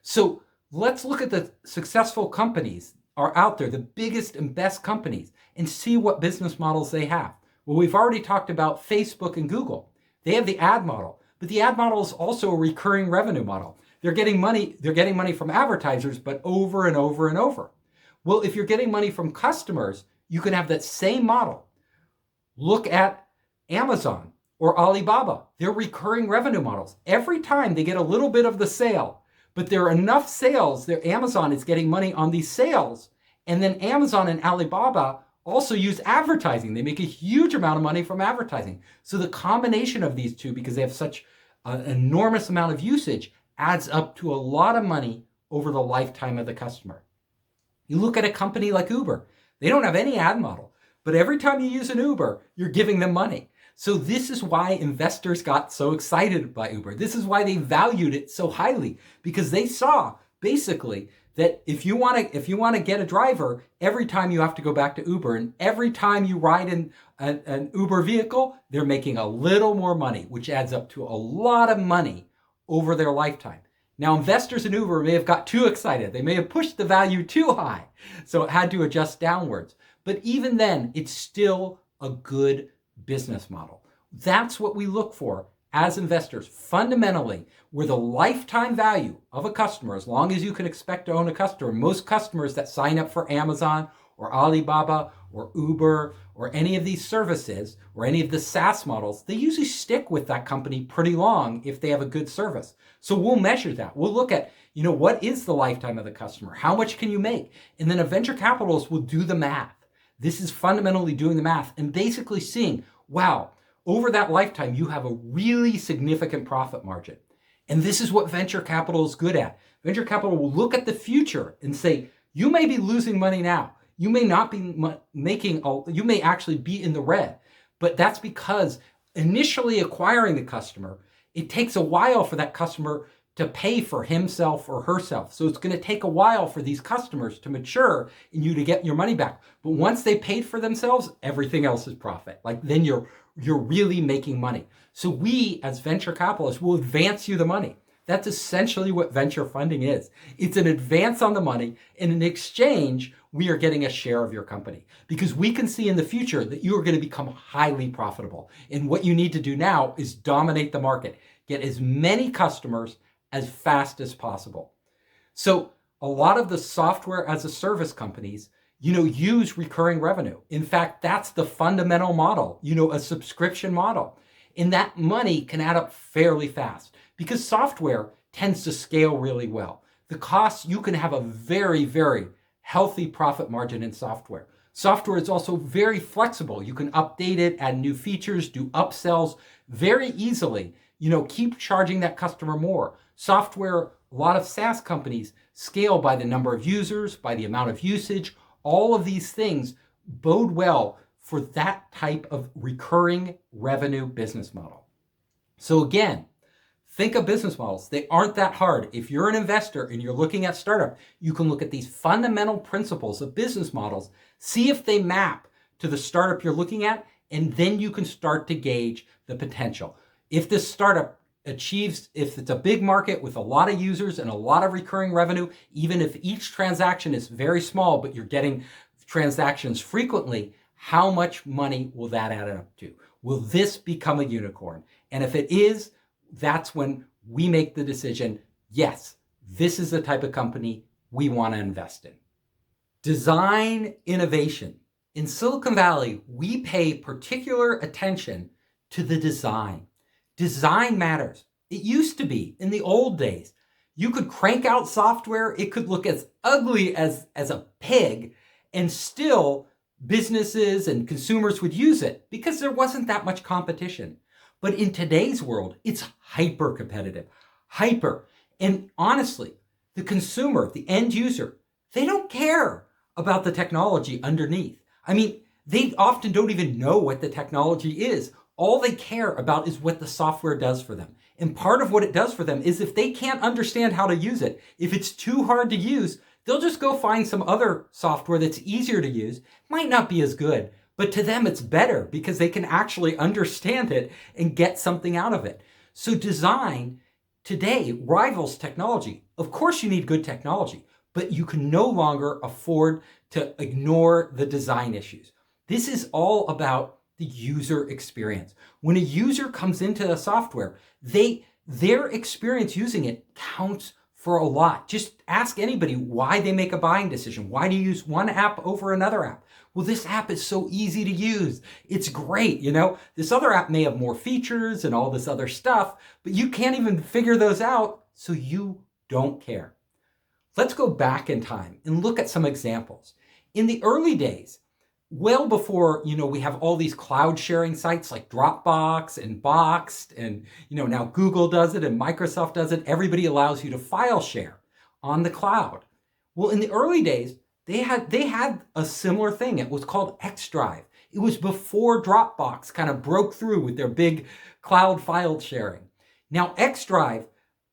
So let's look at the successful companies are out there, the biggest and best companies, and see what business models they have. Well, we've already talked about Facebook and Google. They have the ad model, but the ad model is also a recurring revenue model. They're getting money from advertisers, but over and over and over. Well, if you're getting money from customers, you can have that same model. Look at Amazon or Alibaba. They're recurring revenue models. Every time they get a little bit of the sale, but there are enough sales that Amazon is getting money on these sales. And then Amazon and Alibaba also use advertising. They make a huge amount of money from advertising. So the combination of these two, because they have such an enormous amount of usage, adds up to a lot of money over the lifetime of the customer. You look at a company like Uber. They don't have any ad model, but every time you use an Uber, you're giving them money. So this is why investors got so excited by Uber. This is why they valued it so highly, because they saw basically that if you want to get a driver, every time you have to go back to Uber, and every time you ride in an Uber vehicle, they're making a little more money, which adds up to a lot of money over their lifetime. Now, investors in Uber may have got too excited. They may have pushed the value too high, so it had to adjust downwards. But even then, it's still a good business model. That's what we look for as investors. Fundamentally, where the lifetime value of a customer, as long as you can expect to own a customer, most customers that sign up for Amazon or Alibaba or Uber or any of these services or any of the SaaS models, they usually stick with that company pretty long if they have a good service. So we'll measure that. We'll look at, what is the lifetime of the customer? How much can you make? And then a venture capitalist will do the math. This is fundamentally doing the math and basically seeing, wow, over that lifetime, you have a really significant profit margin. And this is what venture capital is good at. Venture capital will look at the future and say, you may be losing money now. You may not be you may actually be in the red. But that's because initially acquiring the customer, it takes a while for that customer to pay for himself or herself. So it's going to take a while for these customers to mature and you to get your money back. But once they paid for themselves, everything else is profit. Like then you're really making money. So we as venture capitalists will advance you the money. That's essentially what venture funding is. It's an advance on the money, and in exchange, we are getting a share of your company because we can see in the future that you are going to become highly profitable. And what you need to do now is dominate the market, get as many customers as fast as possible. So a lot of the software as a service companies, use recurring revenue. In fact, that's the fundamental model, a subscription model. And that money can add up fairly fast because software tends to scale really well. The costs, you can have a very, very healthy profit margin in software. Software is also very flexible. You can update it, add new features, do upsells very easily. Keep charging that customer more. Software, a lot of SaaS companies scale by the number of users, by the amount of usage. All of these things bode well for that type of recurring revenue business model. So again, think of business models. They aren't that hard. If you're an investor and you're looking at startup, you can look at these fundamental principles of business models, see if they map to the startup you're looking at, and then you can start to gauge the potential. If this startup if it's a big market with a lot of users and a lot of recurring revenue, even if each transaction is very small, but you're getting transactions frequently, how much money will that add up to? Will this become a unicorn? And if it is, that's when we make the decision, yes, this is the type of company we want to invest in. Design innovation. In Silicon Valley, we pay particular attention to the design. Design matters. It used to be, in the old days, you could crank out software, it could look as ugly as a pig, and still businesses and consumers would use it because there wasn't that much competition. But in today's world, it's hyper competitive, hyper. And honestly, the consumer, the end user, they don't care about the technology underneath. I mean, they often don't even know what the technology is. All they care about is what the software does for them. And part of what it does for them is if they can't understand how to use it, if it's too hard to use, they'll just go find some other software that's easier to use. Might not be as good, but to them it's better because they can actually understand it and get something out of it. So design today rivals technology. Of course you need good technology, but you can no longer afford to ignore the design issues. This is all about the user experience. When a user comes into the software, their experience using it counts for a lot. Just ask anybody why they make a buying decision. Why do you use one app over another app? Well, this app is so easy to use. It's great, you know? This other app may have more features and all this other stuff, but you can't even figure those out, so you don't care. Let's go back in time and look at some examples. In the early days, well before, we have all these cloud sharing sites like Dropbox and Boxed, and, now Google does it and Microsoft does it. Everybody allows you to file share on the cloud. Well, in the early days, they had a similar thing. It was called X Drive. It was before Dropbox kind of broke through with their big cloud file sharing. Now, X Drive,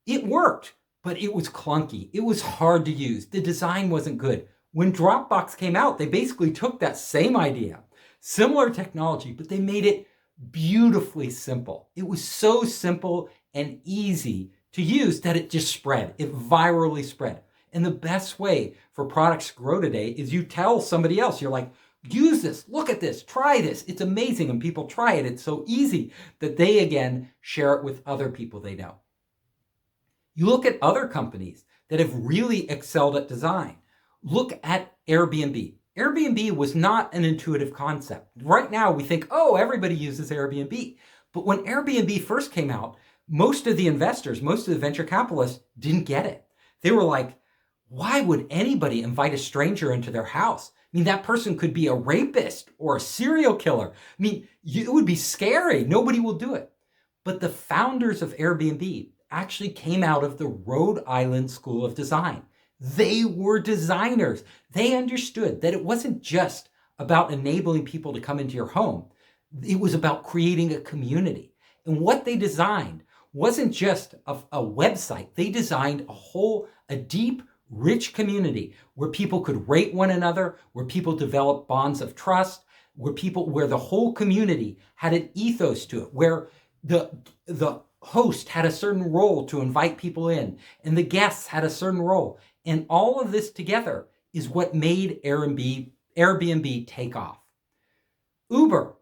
it worked, but it was clunky. It was hard to use. The design wasn't good. When Dropbox came out, they basically took that same idea, similar technology, but they made it beautifully simple. It was so simple and easy to use that it just spread. It virally spread. And the best way for products to grow today is you tell somebody else, you're like, use this, look at this, try this. It's amazing. And people try it. It's so easy that they, again, share it with other people they know. You look at other companies that have really excelled at design. Look at Airbnb. Airbnb was not an intuitive concept. Right now we think, oh, everybody uses Airbnb. But when Airbnb first came out, most of the investors, most of the venture capitalists didn't get it. They were like, why would anybody invite a stranger into their house? I mean, that person could be a rapist or a serial killer. I mean, it would be scary. Nobody will do it. But the founders of Airbnb actually came out of the Rhode Island School of Design. They were designers. They understood that it wasn't just about enabling people to come into your home. It was about creating a community. And what they designed wasn't just a website. They designed a deep, rich community where people could rate one another, where people developed bonds of trust, where the whole community had an ethos to it, where the host had a certain role to invite people in, and the guests had a certain role. And all of this together is what made Airbnb take off. Uber,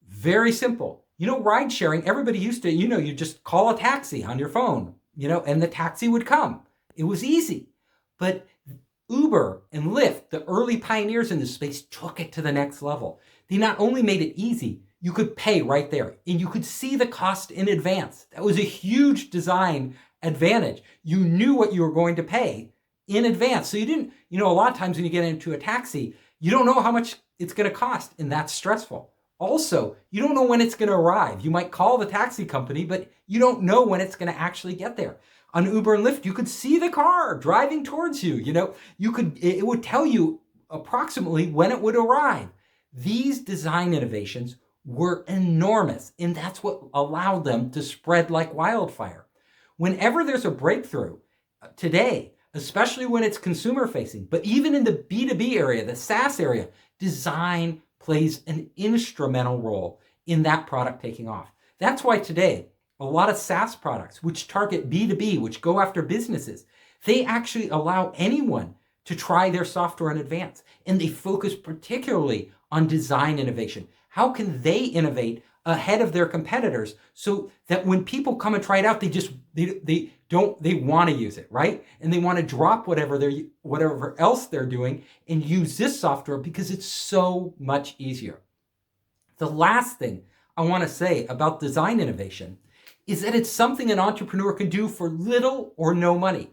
very simple. Ride sharing, everybody used to, you just call a taxi on your phone, and the taxi would come. It was easy. But Uber and Lyft, the early pioneers in this space, took it to the next level. They not only made it easy, you could pay right there, and you could see the cost in advance. That was a huge design advantage. You knew what you were going to pay in advance. So you didn't, a lot of times when you get into a taxi, you don't know how much it's going to cost, and that's stressful. Also, you don't know when it's going to arrive. You might call the taxi company, but you don't know when it's going to actually get there. On Uber and Lyft, you could see the car driving towards you. It would tell you approximately when it would arrive. These design innovations were enormous, and that's what allowed them to spread like wildfire. Whenever there's a breakthrough today, especially when it's consumer facing, but even in the B2B area, the SaaS area, design plays an instrumental role in that product taking off. That's why today, a lot of SaaS products, which target B2B, which go after businesses, they actually allow anyone to try their software in advance. And they focus particularly on design innovation. How can they innovate ahead of their competitors so that when people come and try it out, they want to use it, right? And they want to drop whatever else they're doing and use this software because it's so much easier. The last thing I want to say about design innovation is that it's something an entrepreneur can do for little or no money.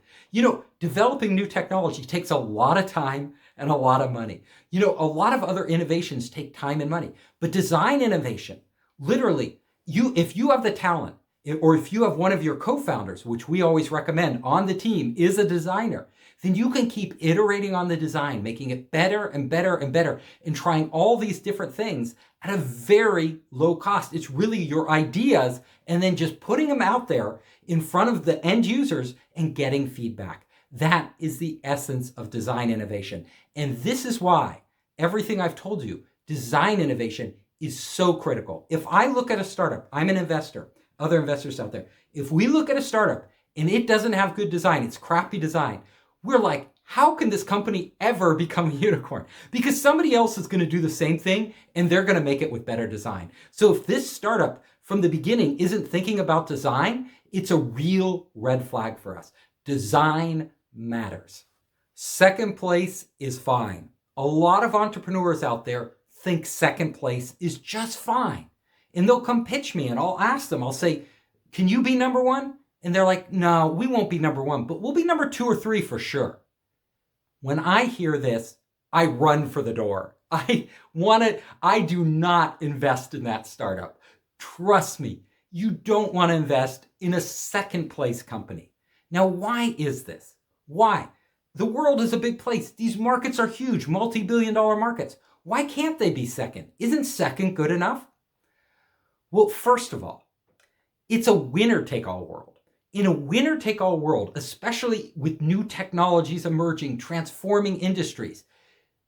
Developing new technology takes a lot of time and a lot of money. A lot of other innovations take time and money, but design innovation, literally, if you have the talent, or if you have one of your co-founders, which we always recommend on the team, is a designer, then you can keep iterating on the design, making it better and better and better, and trying all these different things at a very low cost. It's really your ideas and then just putting them out there in front of the end users and getting feedback. That is the essence of design innovation. And this is why everything I've told you, design innovation is so critical. If I look at a startup, I'm an investor, other investors out there, if we look at a startup and it doesn't have good design, it's crappy design, we're like, how can this company ever become a unicorn? Because somebody else is going to do the same thing and they're going to make it with better design. So if this startup from the beginning isn't thinking about design, it's a real red flag for us. Design matters. Second place is fine. A lot of entrepreneurs out there think second place is just fine. And they'll come pitch me and I'll ask them, I'll say, can you be number one? And they're like, no, we won't be number one, but we'll be number 2 or 3 for sure. When I hear this, I run for the door. I do not invest in that startup. Trust me, you don't want to invest in a second place company. Now, why is this? Why? The world is a big place. These markets are huge, multi-billion-dollar markets. Why can't they be second? Isn't second good enough? Well, first of all, it's a winner-take-all world. In a winner-take-all world, especially with new technologies emerging, transforming industries,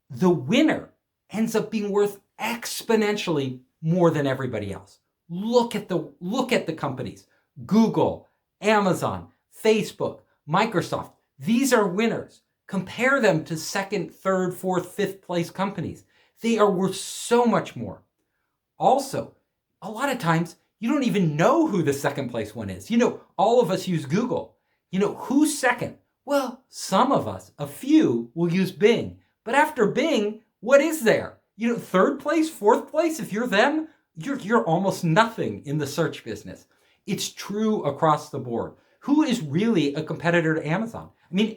the winner ends up being worth exponentially more than everybody else. Look at the companies. Google, Amazon, Facebook, Microsoft. These are winners. Compare them to second, third, fourth, fifth place companies. They are worth so much more. Also, a lot of times, you don't even know who the second place one is. All of us use Google. Who's second? Well, some of us, a few, will use Bing. But after Bing, what is there? Third place, fourth place, if you're them, you're almost nothing in the search business. It's true across the board. Who is really a competitor to Amazon?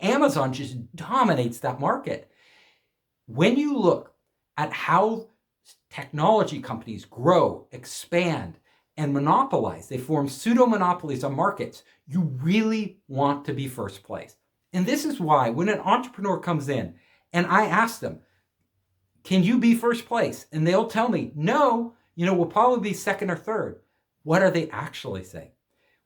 Amazon just dominates that market. When you look at how technology companies grow, expand, and monopolize, they form pseudo-monopolies on markets, you really want to be first place. And this is why when an entrepreneur comes in and I ask them, can you be first place? And they'll tell me, no, we'll probably be second or third. What are they actually saying?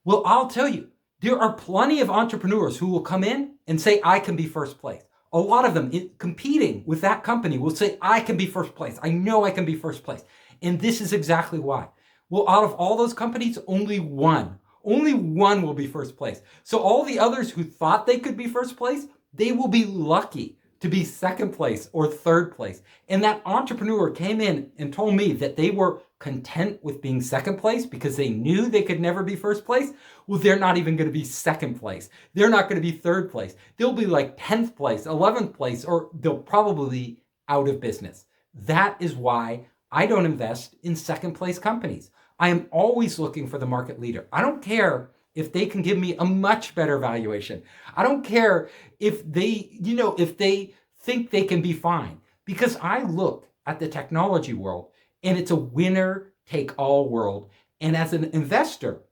Well, I'll tell you, there are plenty of entrepreneurs who will come in and say, I can be first place. A lot of them competing with that company will say, I can be first place. I know I can be first place. And this is exactly why. Well, out of all those companies, only one will be first place. So all the others who thought they could be first place, they will be lucky to be second place or third place. And that entrepreneur came in and told me that they were content with being second place because they knew they could never be first place. Well, they're not even going to be second place. They're not going to be third place. They'll be like 10th place, 11th place, or they'll probably be out of business. That is why I don't invest in second place companies. I am always looking for the market leader. I don't care if they can give me a much better valuation. I don't care if they think they can be fine, because I look at the technology world and it's a winner take all world. And as an investor,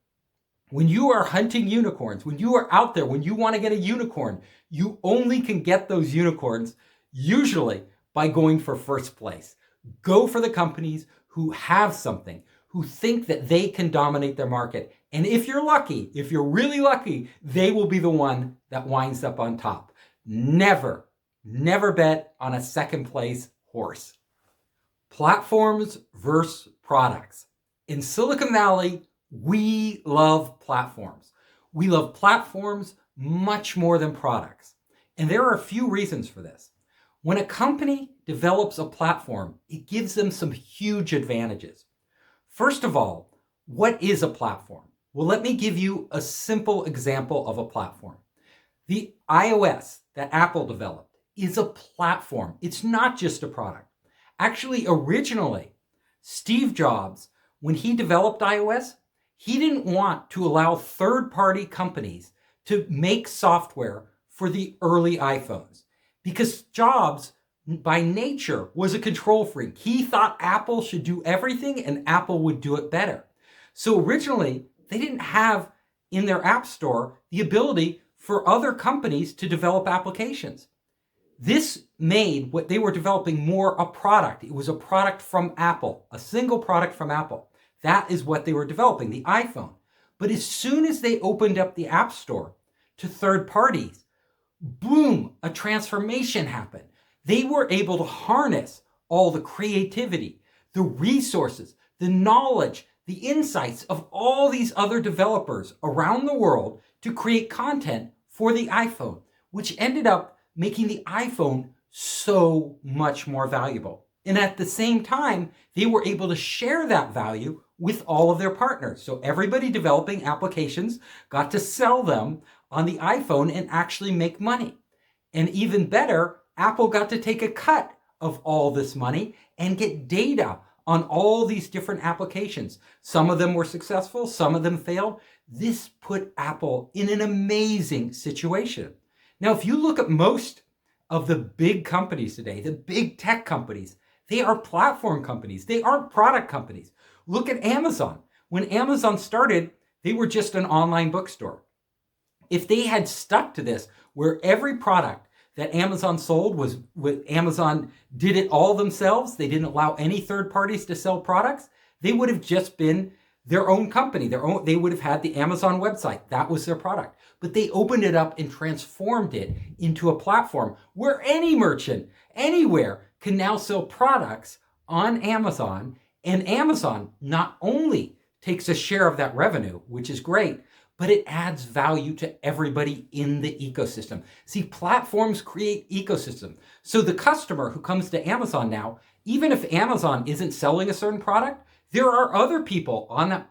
when you are hunting unicorns, when you are out there, when you want to get a unicorn, you only can get those unicorns usually by going for first place. Go for the companies who have something, who think that they can dominate their market. And if you're lucky, if you're really lucky, they will be the one that winds up on top. Never bet on a second place horse. Platforms versus products. In Silicon Valley, we love platforms. We love platforms much more than products. And there are a few reasons for this. When a company develops a platform, it gives them some huge advantages. First of all, what is a platform? Well, let me give you a simple example of a platform. The iOS that Apple developed is a platform. It's not just a product. Actually, originally, Steve Jobs, when he developed iOS, he didn't want to allow third-party companies to make software for the early iPhones, because Jobs, by nature, was a control freak. He thought Apple should do everything and Apple would do it better. So originally, they didn't have in their app store the ability for other companies to develop applications. This made what they were developing more a product. It was a product from Apple, a single product from Apple. That is what they were developing, the iPhone. But as soon as they opened up the App Store to third parties, boom, a transformation happened. They were able to harness all the creativity, the resources, the knowledge, the insights of all these other developers around the world to create content for the iPhone, which ended up making the iPhone so much more valuable. And at the same time, they were able to share that value with all of their partners. So everybody developing applications got to sell them on the iPhone and actually make money. And even better, Apple got to take a cut of all this money and get data on all these different applications. Some of them were successful, some of them failed. This put Apple in an amazing situation. Now, if you look at most of the big companies today, the big tech companies, they are platform companies. They aren't product companies. Look at Amazon. When Amazon started, they were just an online bookstore. If they had stuck to this, where every product that Amazon sold was with Amazon did it all themselves, they didn't allow any third parties to sell products, they would have just been their own company, they would have had the Amazon website. That was their product. But they opened it up and transformed it into a platform where any merchant, anywhere, can now sell products on Amazon. And Amazon not only takes a share of that revenue, which is great, but it adds value to everybody in the ecosystem. See, platforms create ecosystem. So the customer who comes to Amazon now, even if Amazon isn't selling a certain product, there are other people on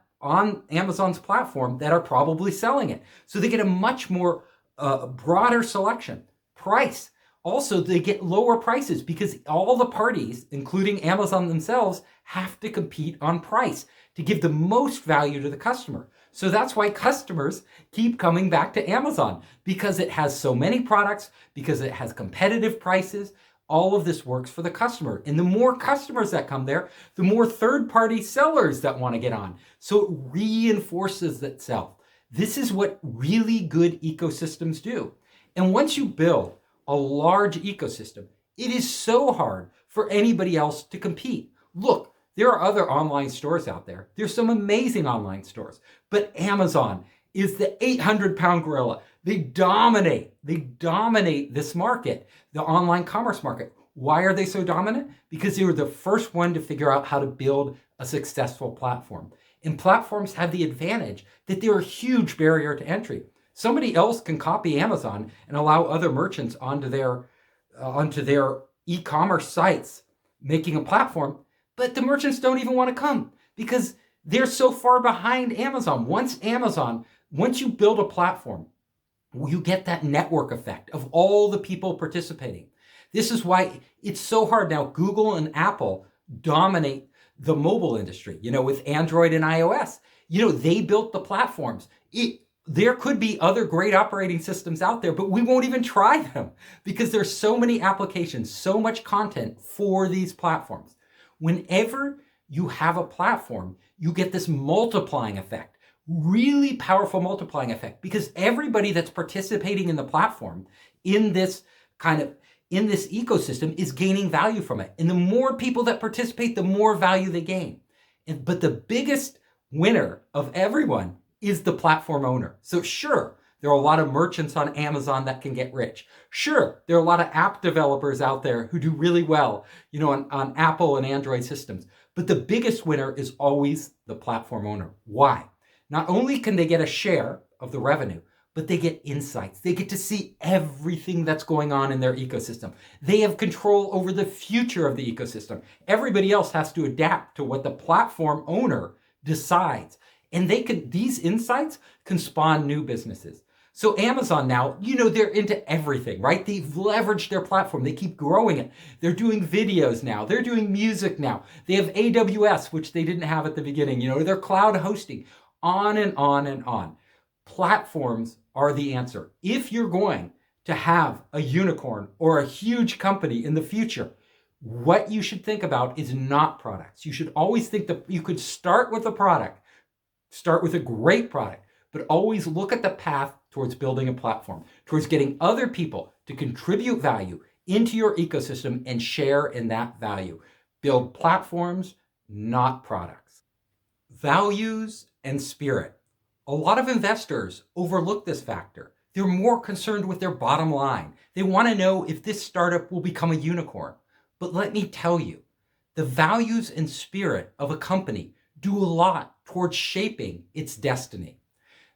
Amazon's platform that are probably selling it. So they get a much more broader selection. Price. Also, they get lower prices because all the parties, including Amazon themselves, have to compete on price to give the most value to the customer. So that's why customers keep coming back to Amazon, because it has so many products, because it has competitive prices. All of this works for the customer. And the more customers that come there, the more third-party sellers that want to get on. So it reinforces itself. This is what really good ecosystems do. And once you build a large ecosystem, it is so hard for anybody else to compete. Look, there are other online stores out there. There's some amazing online stores, but Amazon is the 800-pound gorilla. They dominate this market, the online commerce market. Why are they so dominant? Because they were the first one to figure out how to build a successful platform. And platforms have the advantage that they're a huge barrier to entry. Somebody else can copy Amazon and allow other merchants onto their e-commerce sites, making a platform, but the merchants don't even want to come because they're so far behind Amazon. Once you build a platform, you get that network effect of all the people participating. This is why it's so hard now. Google and Apple dominate the mobile industry, with Android and iOS. They built the platforms. There could be other great operating systems out there, but we won't even try them because there's so many applications, so much content for these platforms. Whenever you have a platform, you get this multiplying effect, really powerful multiplying effect, because everybody that's participating in the platform in this ecosystem is gaining value from it. And the more people that participate, the more value they gain. But the biggest winner of everyone is the platform owner. So sure, there are a lot of merchants on Amazon that can get rich. Sure, there are a lot of app developers out there who do really well, on Apple and Android systems. But the biggest winner is always the platform owner. Why? Not only can they get a share of the revenue, but they get insights. They get to see everything that's going on in their ecosystem. They have control over the future of the ecosystem. Everybody else has to adapt to what the platform owner decides. And these insights can spawn new businesses. So Amazon now, they're into everything, right? They've leveraged their platform. They keep growing it. They're doing videos now. They're doing music now. They have AWS, which they didn't have at the beginning. They're cloud hosting, on and on and on. Platforms are the answer. If you're going to have a unicorn or a huge company in the future, what you should think about is not products. You should always think that you could start with a product, start with a great product, but always look at the path towards building a platform, towards getting other people to contribute value into your ecosystem and share in that value. Build platforms, not products. Values and spirit. A lot of investors overlook this factor. They're more concerned with their bottom line. They want to know if this startup will become a unicorn. But let me tell you, the values and spirit of a company do a lot towards shaping its destiny.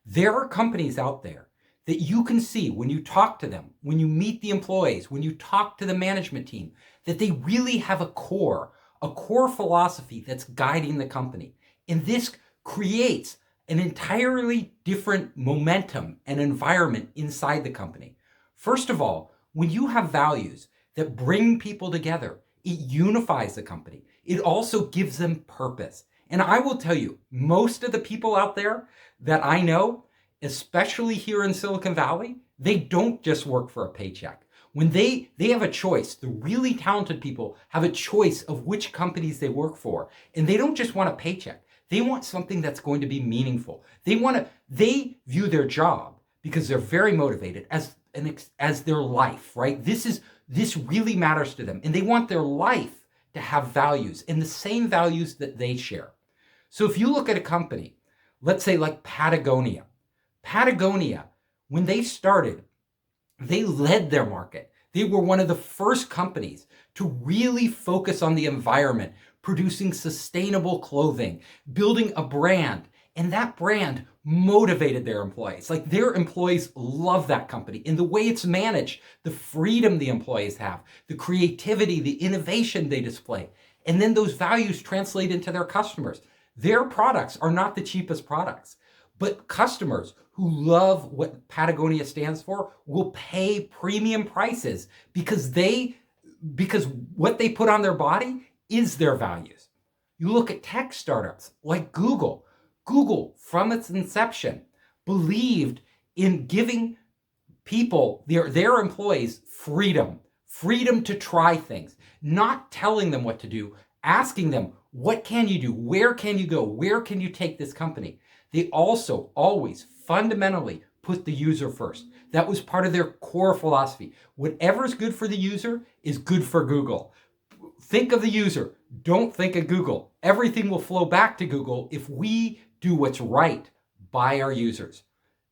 There are companies out there that you can see when you talk to them, when you meet the employees, when you talk to the management team, that they really have a core philosophy that's guiding the company. And this creates an entirely different momentum and environment inside the company. First of all, when you have values that bring people together, It unifies the company. It also gives them purpose. And I will tell you, most of the people out there that I know, especially here in Silicon Valley, they don't just work for a paycheck. When they have a choice, the really talented people have a choice of which companies they work for. And they don't just want a paycheck. They want something that's going to be meaningful. They view their job, because they're very motivated, as their life, right? This really matters to them. And they want their life to have values, and the same values that they share. So if you look at a company, let's say like Patagonia, when they started, they led their market. They were one of the first companies to really focus on the environment, producing sustainable clothing, building a brand. And that brand motivated their employees. Like, their employees love that company. And the way it's managed, the freedom the employees have, the creativity, the innovation they display. And then those values translate into their customers. Their products are not the cheapest products, but customers who love what Patagonia stands for will pay premium prices because what they put on their body is their values. You look at tech startups like Google. Google, from its inception, believed in giving people, their employees, freedom to try things, not telling them what to do, asking them, what can you do? Where can you go? Where can you take this company? They also always fundamentally put the user first. That was part of their core philosophy. Whatever's good for the user is good for Google. Think of the user. Don't think of Google. Everything will flow back to Google if we do what's right by our users.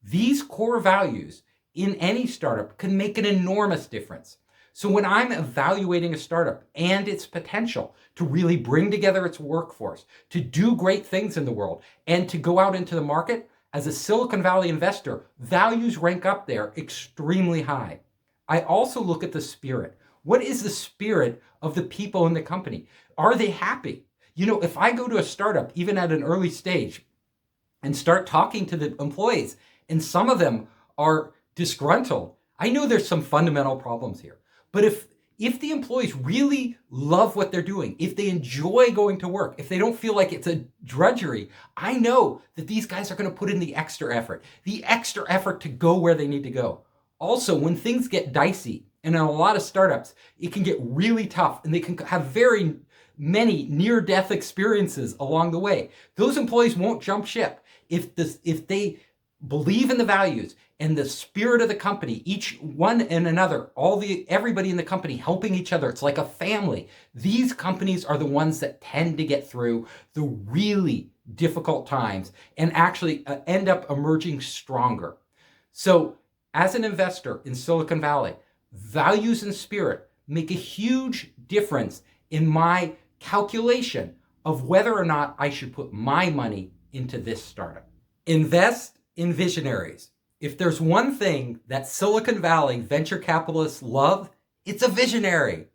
These core values in any startup can make an enormous difference. So when I'm evaluating a startup and its potential to really bring together its workforce, to do great things in the world, and to go out into the market, as a Silicon Valley investor, values rank up there extremely high. I also look at the spirit. What is the spirit of the people in the company? Are they happy? If I go to a startup, even at an early stage, and start talking to the employees, and some of them are disgruntled, I know there's some fundamental problems here. But if the employees really love what they're doing, if they enjoy going to work, if they don't feel like it's a drudgery, I know that these guys are going to put in the extra effort to go where they need to go. Also, when things get dicey, and in a lot of startups, it can get really tough, and they can have very many near-death experiences along the way. Those employees won't jump ship. If they believe in the values and the spirit of the company, each one and another, everybody in the company helping each other, it's like a family. These companies are the ones that tend to get through the really difficult times and actually end up emerging stronger. So as an investor in Silicon Valley, values and spirit make a huge difference in my calculation of whether or not I should put my money into this startup. Invest in visionaries. If there's one thing that Silicon Valley venture capitalists love, it's a visionary.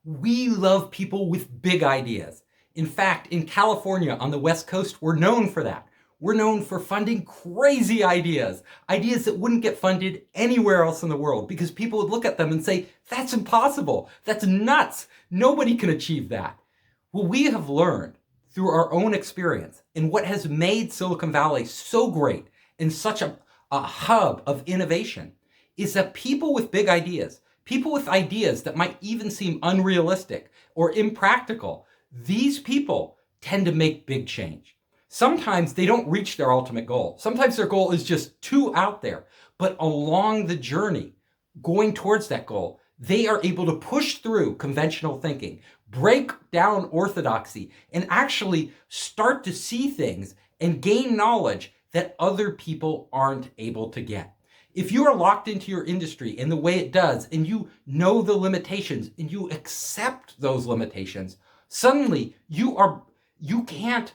We love people with big ideas. In fact, in California on the West Coast, we're known for that. We're known for funding crazy ideas that wouldn't get funded anywhere else in the world because people would look at them and say, that's impossible. That's nuts. Nobody can achieve that. Well, we have learned through our own experience and what has made Silicon Valley so great and such a hub of innovation is that people with big ideas, people with ideas that might even seem unrealistic or impractical, these people tend to make big change. Sometimes they don't reach their ultimate goal. Sometimes their goal is just too out there. But along the journey, going towards that goal, they are able to push through conventional thinking, break down orthodoxy, and actually start to see things and gain knowledge that other people aren't able to get. If you are locked into your industry and the way it does, and you know the limitations and you accept those limitations, suddenly you can't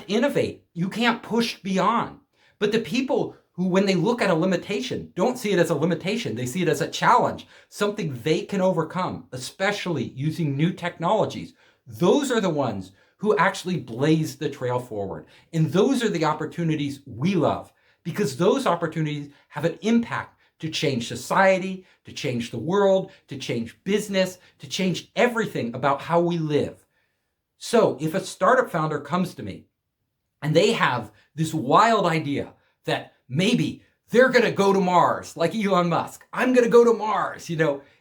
innovate. You can't push beyond. But the people who, when they look at a limitation, don't see it as a limitation. They see it as a challenge, something they can overcome, especially using new technologies. Those are the ones who actually blaze the trail forward. And those are the opportunities we love because those opportunities have an impact to change society, to change the world, to change business, to change everything about how we live. So if a startup founder comes to me and they have this wild idea that maybe they're going to go to Mars, like Elon Musk. I'm going to go to Mars.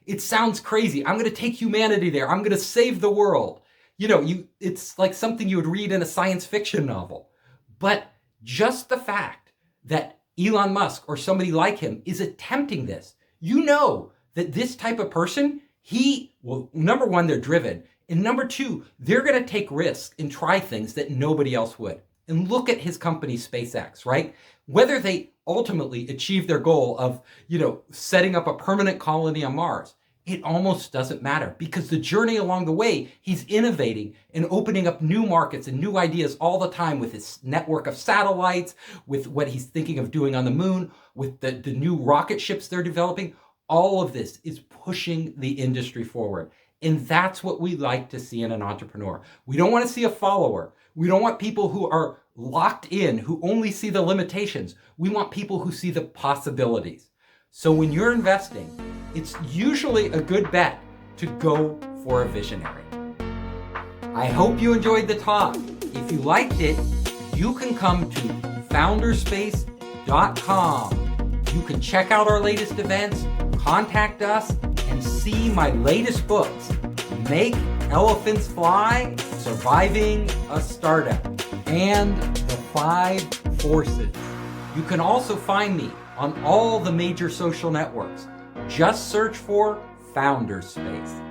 It sounds crazy. I'm going to take humanity there. I'm going to save the world. It's like something you would read in a science fiction novel. But just the fact that Elon Musk or somebody like him is attempting this, that this type of person, number one, they're driven. And number two, they're going to take risks and try things that nobody else would. And look at his company, SpaceX, right? Whether they ultimately achieve their goal of, setting up a permanent colony on Mars, it almost doesn't matter, because the journey along the way, he's innovating and opening up new markets and new ideas all the time with his network of satellites, with what he's thinking of doing on the moon, with the new rocket ships they're developing. All of this is pushing the industry forward. And that's what we like to see in an entrepreneur. We don't want to see a follower. We don't want people who are locked in, who only see the limitations. We want people who see the possibilities. So when you're investing, it's usually a good bet to go for a visionary. I hope you enjoyed the talk. If you liked it, you can come to founderspace.com. You can check out our latest events, contact us, and see my latest books, Make Elephants Fly, Surviving a Startup, and The 5 Forces. You can also find me on all the major social networks. Just search for Founderspace.